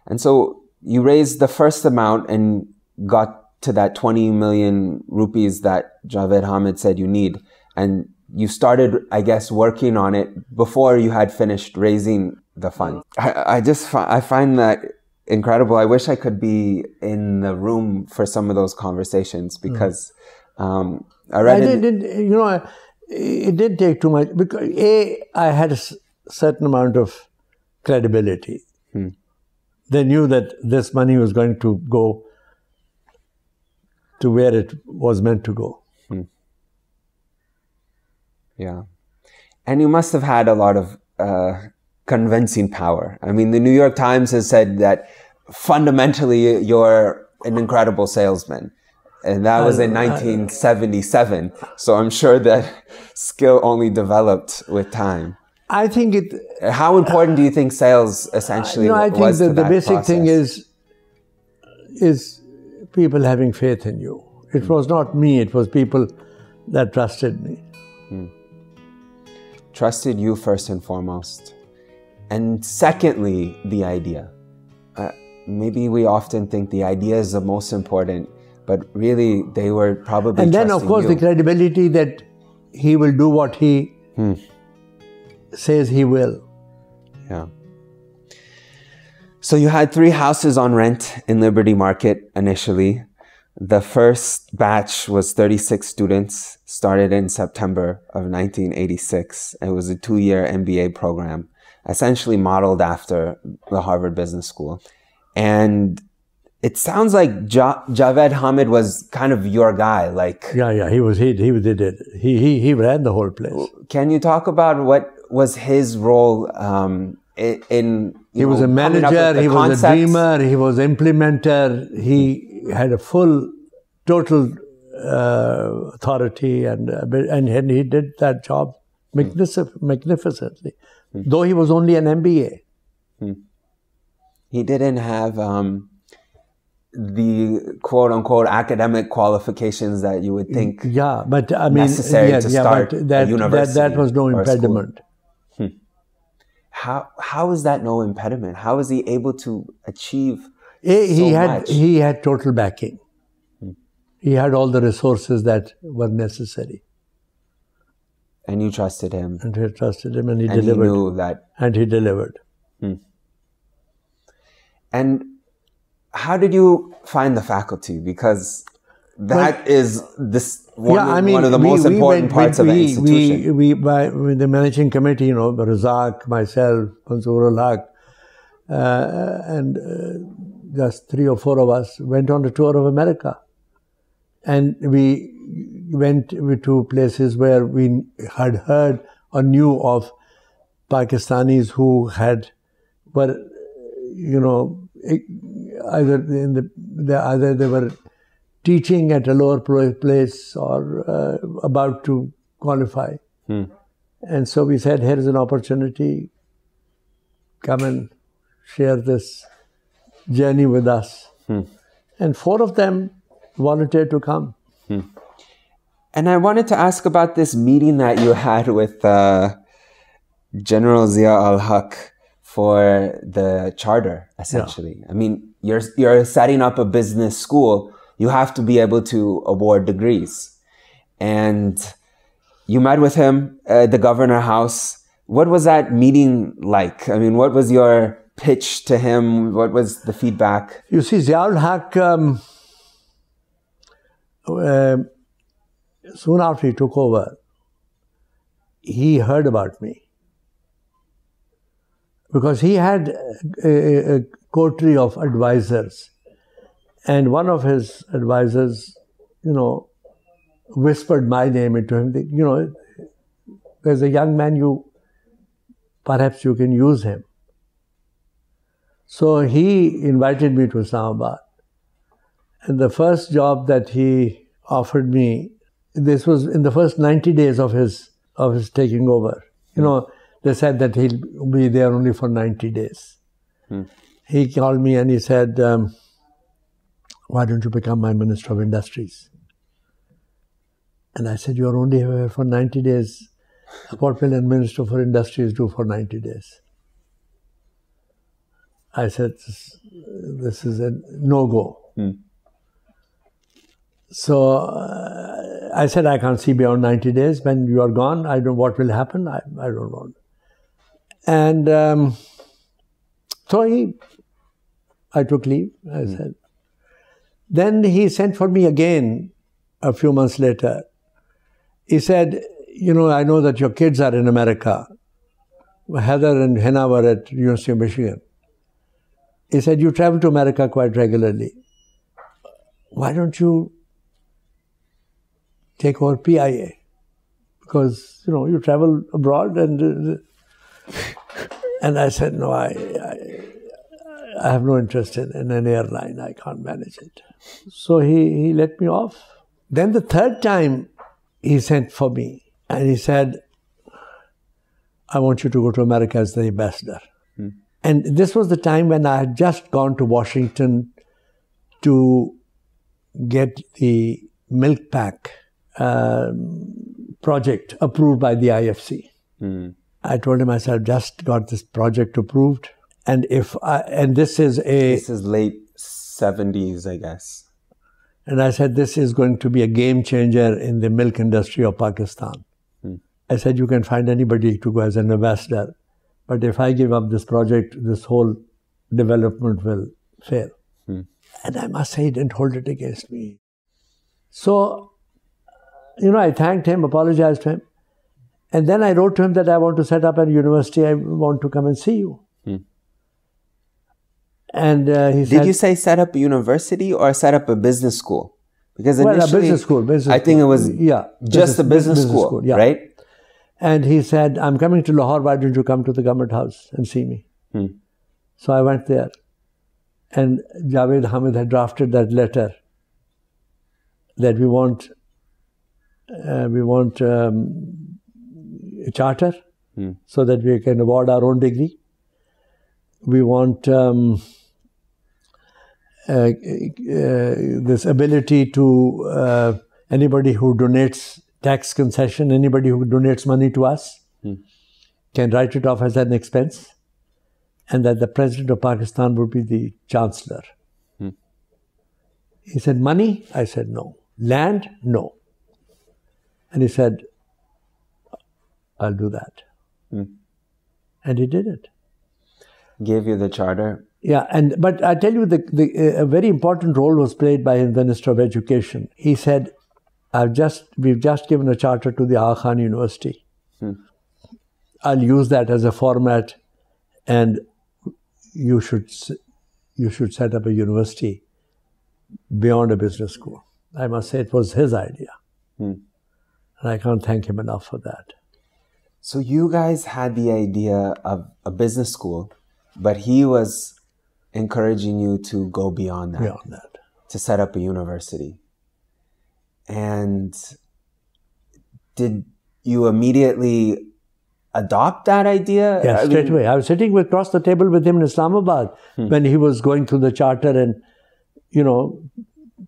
Speaker 2: And so you raised the first amount and got to that 20 million rupees that Javed Hamid said you need. And you started, I guess, working on it before you had finished raising the fund. I find that incredible. I wish I could be in the room for some of those conversations because I read
Speaker 1: it didn't take too much because I had a certain amount of credibility. They knew that this money was going to go to where it was meant to go.
Speaker 2: Yeah. And you must have had a lot of convincing power. I mean, the New York Times has said that fundamentally you're an incredible salesman. And that was in 1977. So I'm sure that skill only developed with time.
Speaker 1: I think it...
Speaker 2: How important do you think sales essentially was to that process? I think
Speaker 1: the basic thing is people having faith in you. It was not me, it was people that trusted me.
Speaker 2: Trusted you first and foremost. And secondly, the idea. Maybe we often think the idea is the most important, but really they were probably
Speaker 1: and then of course the credibility that he will do what he says he will.
Speaker 2: Yeah. So you had 3 houses on rent in Liberty Market initially. The first batch was 36 students, started in September of 1986. It was a 2-year MBA program. essentially modeled after the Harvard Business School. And it sounds like Javed Hamid was kind of your guy, like...
Speaker 1: Yeah, he did it. He ran the whole place.
Speaker 2: Can you talk about what was his role in
Speaker 1: he was a manager, he was a dreamer, he was implementer, he had a full, total authority, and he did that job magnificently, though he was only an MBA.
Speaker 2: He didn't have the quote-unquote academic qualifications that you would think
Speaker 1: but I mean,
Speaker 2: necessary to start a university.
Speaker 1: That was no impediment.
Speaker 2: How is that no impediment? How is he able to achieve
Speaker 1: he
Speaker 2: much?
Speaker 1: He had total backing. He had all the resources that were necessary.
Speaker 2: And you trusted him.
Speaker 1: And he trusted him, and he delivered.
Speaker 2: He knew that.
Speaker 1: And he delivered.
Speaker 2: And how did you find the faculty? Because that is one of the most important parts of the institution.
Speaker 1: With the managing committee, Razak, myself, Mansoor al-Haq, and just 3 or 4 of us went on a tour of America. And we went to places where we had heard or knew of Pakistanis who were either they were teaching at a lower place or about to qualify. And so we said, here is an opportunity. Come and share this journey with us. And 4 of them volunteered to come.
Speaker 2: And I wanted to ask about this meeting that you had with General Zia al-Haq for the charter, essentially. I mean, you're setting up a business school. You have to be able to award degrees. And you met with him at the Governor House. What was that meeting like? I mean, what was your pitch to him? What was the feedback?
Speaker 1: You see, Zia al-Haq, soon after he took over, he heard about me. Because he had a coterie of advisors. And one of his advisors, whispered my name into him. There's a young man, perhaps you can use him. So he invited me to Islamabad. And the first job that he offered me, this was in the first 90 days of his taking over. They said that he'll be there only for 90 days. He called me and he said, why don't you become my Minister of Industries? And I said, you're only here for 90 days. What will a Minister for Industries do for 90 days? I said, this is a no-go. So I said, I can't see beyond 90 days. When you are gone, I don't know what will happen. I don't know. And so I took leave, I said. Then he sent for me again a few months later. He said, I know that your kids are in America. Heather and Hannah were at University of Michigan. He said, you travel to America quite regularly. Why don't you take over PIA? Because, you travel abroad and I said, no, I have no interest in an airline. I can't manage it. So he let me off. Then the 3rd time he sent for me and he said, I want you to go to America as the ambassador. And this was the time when I had just gone to Washington to get the milk pack project approved by the IFC. I told him, I said, I've just got this project approved. And this is
Speaker 2: late 70s, I guess.
Speaker 1: And I said, this is going to be a game changer in the milk industry of Pakistan. I said, you can find anybody to go as an ambassador. But if I give up this project, this whole development will fail. And I must say, he didn't hold it against me. So, I thanked him, apologized to him. And then I wrote to him that I want to set up a university. I want to come and see you. And he said...
Speaker 2: Did you say set up a university or set up a business school? Because
Speaker 1: Well,
Speaker 2: initially,
Speaker 1: a business school.
Speaker 2: I think it was just a business school,
Speaker 1: yeah.
Speaker 2: right?
Speaker 1: And he said, I'm coming to Lahore. Why don't you come to the government house and see me? So I went there. And Javed Hamid had drafted that letter that we want a charter so that we can award our own degree. We want this ability to anybody who donates tax concession, anybody who donates money to us can write it off as an expense, and that the President of Pakistan would be the Chancellor. He said, money? I said, no. Land? No. And he said, I'll do that. And he did it.
Speaker 2: Gave you the charter?
Speaker 1: Yeah, but I tell you, a very important role was played by the Minister of Education. He said, we've just given a charter to the Aga Khan University. I'll use that as a format, and you should set up a university beyond a business school. I must say it was his idea. And I can't thank him enough for that.
Speaker 2: So you guys had the idea of a business school, but he was encouraging you to go beyond that.
Speaker 1: Beyond that.
Speaker 2: To set up a university. And did you immediately adopt that idea?
Speaker 1: Yes, straight away. I was sitting across the table with him in Islamabad when he was going through the charter and,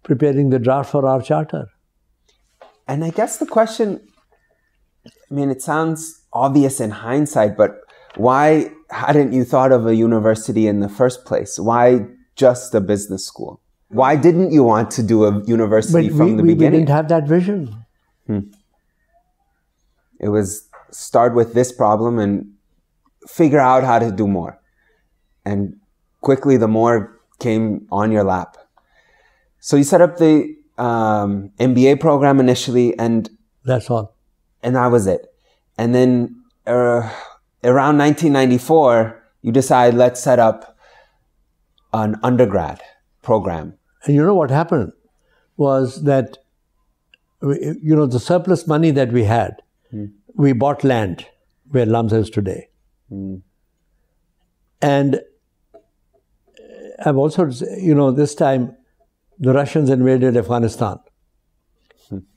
Speaker 1: preparing the draft for our charter.
Speaker 2: And I guess the question, it sounds obvious in hindsight, but why hadn't you thought of a university in the first place? Why just a business school? Why didn't you want to do a university from the beginning?
Speaker 1: We didn't have that vision.
Speaker 2: It was start with this problem and figure out how to do more. And quickly the more came on your lap. So you set up the MBA program initially, and
Speaker 1: that's all.
Speaker 2: And that was it. And then around 1994, you decide, let's set up an undergrad program.
Speaker 1: And you know what happened was that, the surplus money that we had, we bought land where LUMS is today. And I've also, this time, the Russians invaded Afghanistan.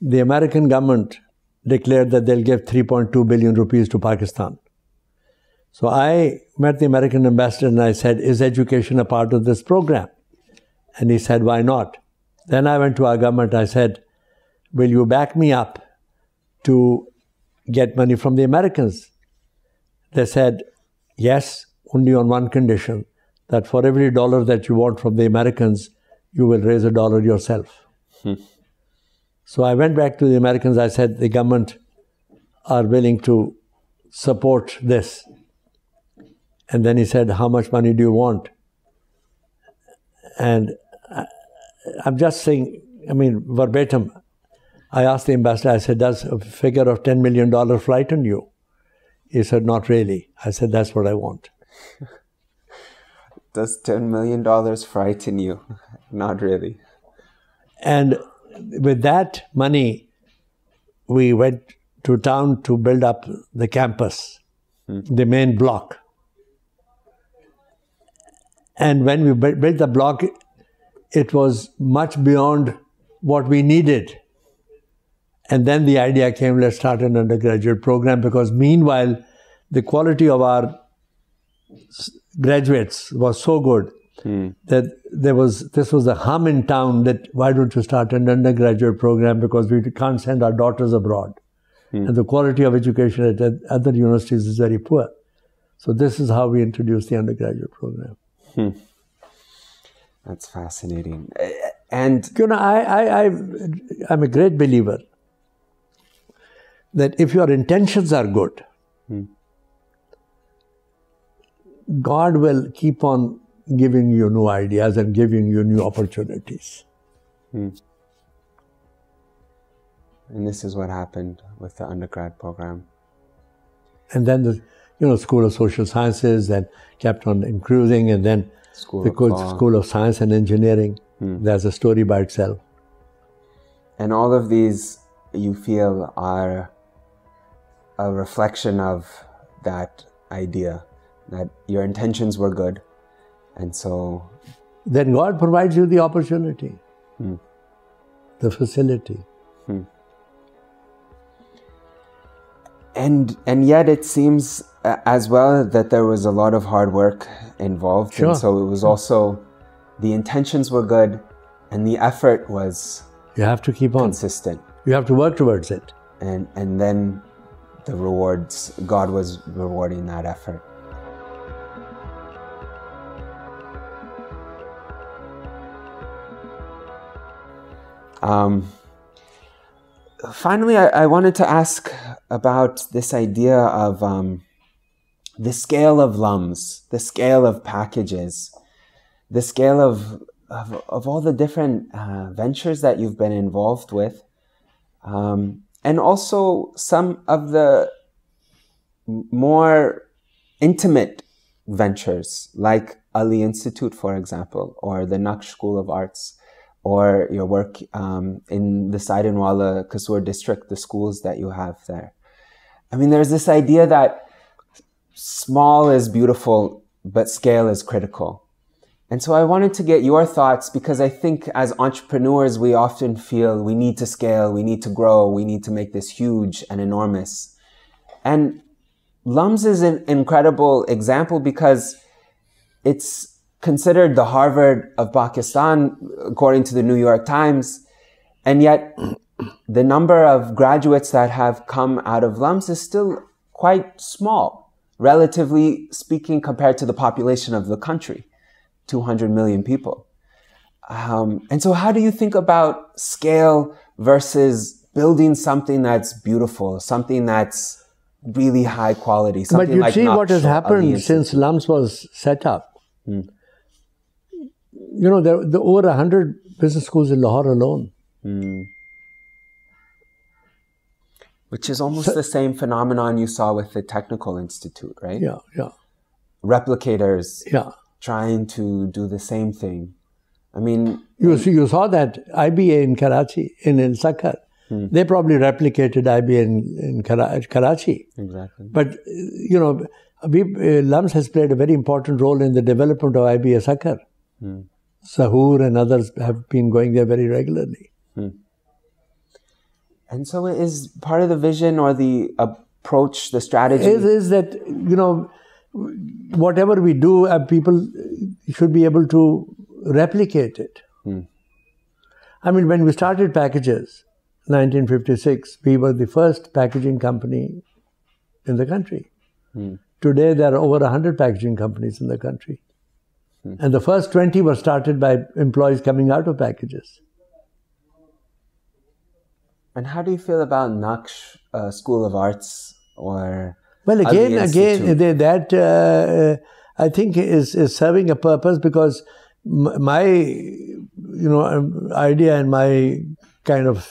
Speaker 1: The American government declared that they'll give 3.2 billion rupees to Pakistan. So I met the American ambassador and I said, is education a part of this program? And he said, why not? Then I went to our government. I said, will you back me up to get money from the Americans? They said, yes, only on one condition, that for every dollar that you want from the Americans, you will raise $1 yourself. So I went back to the Americans. I said, the government are willing to support this. And then he said, how much money do you want? And I'm just saying, verbatim, I asked the ambassador, I said, does a figure of $10 million frighten you? He said, not really. I said, that's what I want.
Speaker 2: Does $10 million frighten you? Not really.
Speaker 1: And with that money, we went to town to build up the campus, the main block. And when we built the block, it was much beyond what we needed. And then the idea came, let's start an undergraduate program, because meanwhile, the quality of our graduates was so good that this was a hum in town that why don't you start an undergraduate program, because we can't send our daughters abroad. And the quality of education at other universities is very poor. So this is how we introduced the undergraduate program.
Speaker 2: That's fascinating. And
Speaker 1: I'm a great believer that if your intentions are good, God will keep on giving you new ideas and giving you new opportunities.
Speaker 2: And this is what happened with the undergrad program.
Speaker 1: And then the School of Social Sciences, then kept on increasing, and then School of Science and Engineering. That's a story by itself.
Speaker 2: And all of these, you feel, are a reflection of that idea, that your intentions were good, and so...
Speaker 1: Then God provides you the opportunity, the facility.
Speaker 2: And yet it seems as well that there was a lot of hard work involved.
Speaker 1: Sure.
Speaker 2: And so it was also, the intentions were good and the effort was...
Speaker 1: You have to keep on.
Speaker 2: Consistent.
Speaker 1: You have to work towards it.
Speaker 2: And then the rewards, God was rewarding that effort. Finally, I wanted to ask about this idea of the scale of LUMS, the scale of packages, the scale of all the different ventures that you've been involved with, and also some of the more intimate ventures, like Ali Institute, for example, or the Naqsh School of Arts, or your work in the Syed Kasur district, the schools that you have there. I mean, there's this idea that small is beautiful, but scale is critical. And so I wanted to get your thoughts, because I think as entrepreneurs, we often feel we need to scale, we need to grow, we need to make this huge and enormous. And LUMS is an incredible example because it's considered the Harvard of Pakistan, according to the New York Times. And yet the number of graduates that have come out of LUMS is still quite small, relatively speaking, compared to the population of the country, 200 million people. And so how do you think about scale versus building something that's beautiful, something that's really high quality, something
Speaker 1: but you
Speaker 2: like
Speaker 1: see
Speaker 2: Naqsh
Speaker 1: what has happened since LUMS was set up. You know, there are over 100 business schools in Lahore alone.
Speaker 2: Which is almost the same phenomenon you saw with the Technical Institute, right?
Speaker 1: Yeah, yeah.
Speaker 2: Replicators,
Speaker 1: yeah,
Speaker 2: trying to do the same thing. I mean...
Speaker 1: You saw that IBA in Karachi, in Sakkar. They probably replicated IBA in Karachi.
Speaker 2: Exactly.
Speaker 1: But, you know, LUMS has played a very important role in the development of IBA Sakkar. Sahur and others have been going there very regularly.
Speaker 2: And so it is part of the vision or the approach, the strategy?
Speaker 1: Is that, you know, whatever we do, people should be able to replicate it. I mean, when we started packages, 1956, we were the first packaging company in the country. Today, there are over 100 packaging companies in the country. And the first 20 were started by employees coming out of packages.
Speaker 2: And how do you feel about Naqsh School of Arts or...
Speaker 1: Well, again, that I think is serving a purpose, because my, you know, idea and my kind of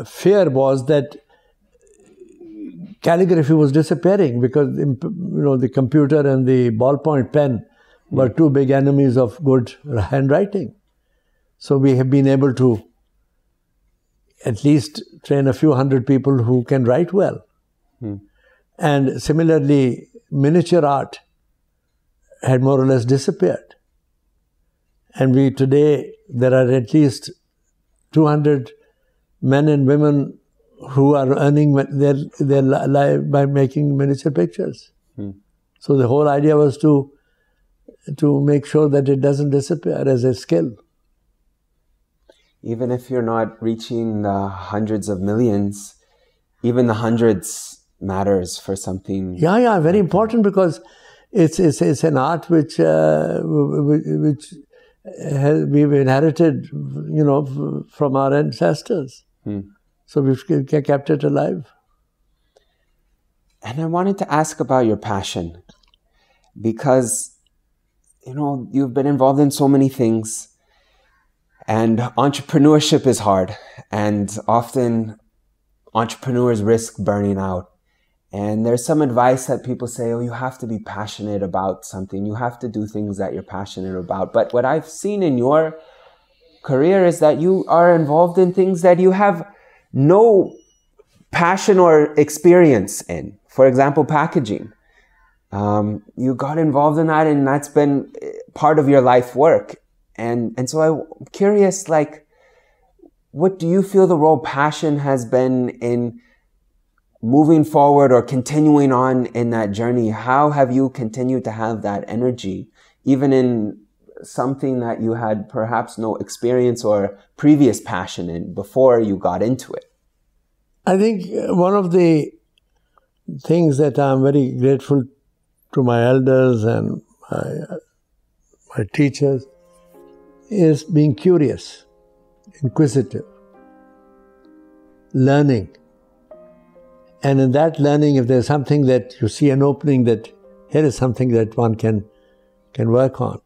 Speaker 1: fear was that calligraphy was disappearing, because, you know, the computer and the ballpoint pen were two big enemies of good handwriting. So we have been able to at least train a few hundred people who can write well. And similarly, miniature art had more or less disappeared. And today, there are at least 200 men and women who are earning their life by making miniature pictures. So the whole idea was to make sure that it doesn't disappear as a skill.
Speaker 2: Even if you're not reaching the hundreds of millions, even the hundreds matters for something.
Speaker 1: Yeah, very important, because it's an art which we've inherited, you know, from our ancestors. So we've kept it alive.
Speaker 2: And I wanted to ask about your passion, because, you know, you've been involved in so many things, and entrepreneurship is hard, and often entrepreneurs risk burning out. And there's some advice that people say, oh, you have to be passionate about something. You have to do things that you're passionate about. But what I've seen in your career is that you are involved in things that you have no passion or experience in. For example, packaging. You got involved in that, and that's been part of your life work. And so I'm curious, like, what do you feel the role passion has been in moving forward or continuing on in that journey? How have you continued to have that energy, even in something that you had perhaps no experience or previous passion in before you got into it?
Speaker 1: I think one of the things that I'm very grateful to my elders and my teachers is being curious, inquisitive, learning. And in that learning, if there's something that you see an opening, that here is something that one can work on.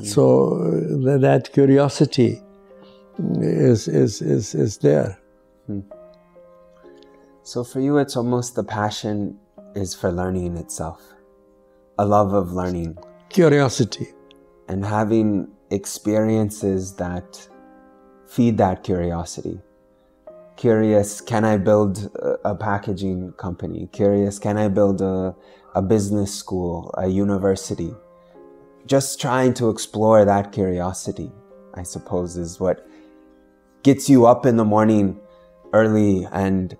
Speaker 1: So that curiosity is there.
Speaker 2: So for you, it's almost the passion is for learning itself, a love of learning.
Speaker 1: Curiosity.
Speaker 2: And having experiences that feed that curiosity. Curious, can I build a packaging company? Curious, can I build a business school, a university? Just trying to explore that curiosity, I suppose, is what gets you up in the morning early and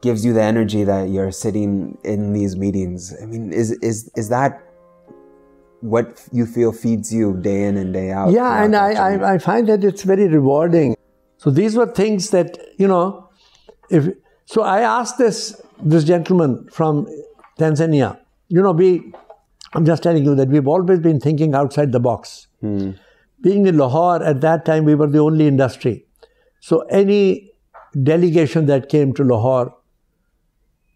Speaker 2: gives you the energy that you're sitting in these meetings. I mean, is that what you feel feeds you day in and day out?
Speaker 1: Yeah, and I find that it's very rewarding. So these were things that, so I asked this gentleman from Tanzania, I'm just telling you that we've always been thinking outside the box. Being in Lahore, at that time, we were the only industry. So any delegation that came to Lahore,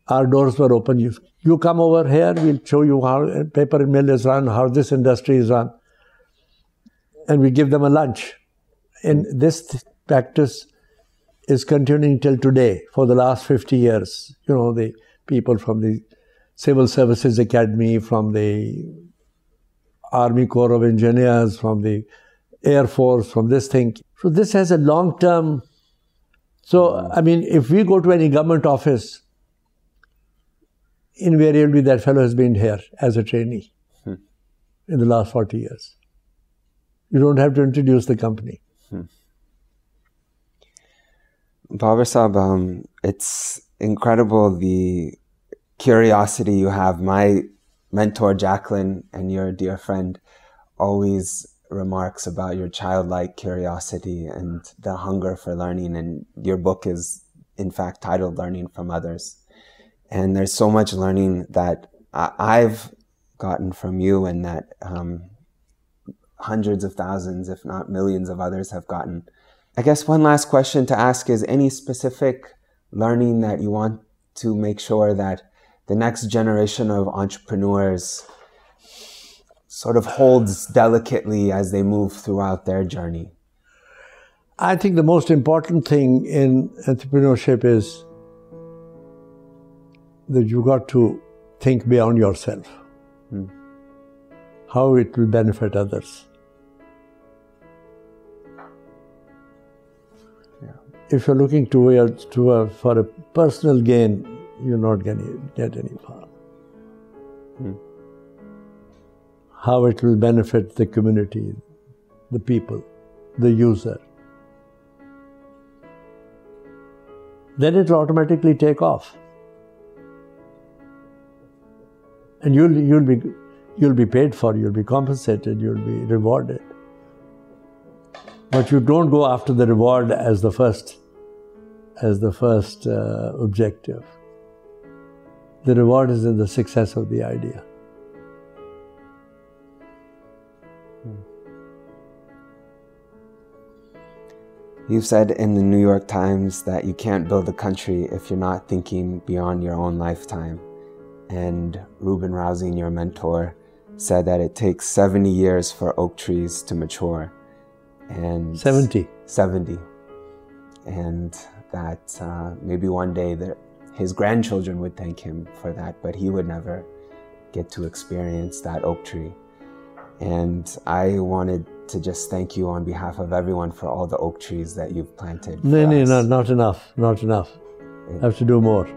Speaker 1: our doors were open. You come over here, we'll show you how paper mill is run, how this industry is run. And we give them a lunch. And this practice is continuing till today for the last 50 years. The people from the Civil Services Academy, from the Army Corps of Engineers, from the Air Force, from this thing. So this has a long-term. So, I mean, if we go to any government office, invariably that fellow has been here as a trainee in the last 40 years. You don't have to introduce the company.
Speaker 2: Babar Sahab, it's incredible the curiosity you have. My mentor, Jacqueline, and your dear friend, always remarks about your childlike curiosity and the hunger for learning. And your book is, in fact, titled Learning from Others. And there's so much learning that I've gotten from you and that hundreds of thousands, if not millions of others have gotten. I guess one last question to ask is any specific learning that you want to make sure that the next generation of entrepreneurs sort of holds delicately as they move throughout their journey?
Speaker 1: I think the most important thing in entrepreneurship is that you got to think beyond yourself. How it will benefit others. If you're looking for a personal gain, you're not going to get any far. How it will benefit the community, the people, the user. Then it will automatically take off. And you'll be paid for, you'll be compensated, you'll be rewarded. But you don't go after the reward as the first objective. The reward is in the success of the idea.
Speaker 2: You've said in the New York Times that you can't build a country if you're not thinking beyond your own lifetime. And Reuben Rousing, your mentor, said that it takes 70 years for oak trees to mature. And
Speaker 1: 70.
Speaker 2: 70. And that maybe one day that his grandchildren would thank him for that, but he would never get to experience that oak tree. And I wanted to just thank you on behalf of everyone for all the oak trees that you've planted.
Speaker 1: No, not enough, not enough. I have to do more.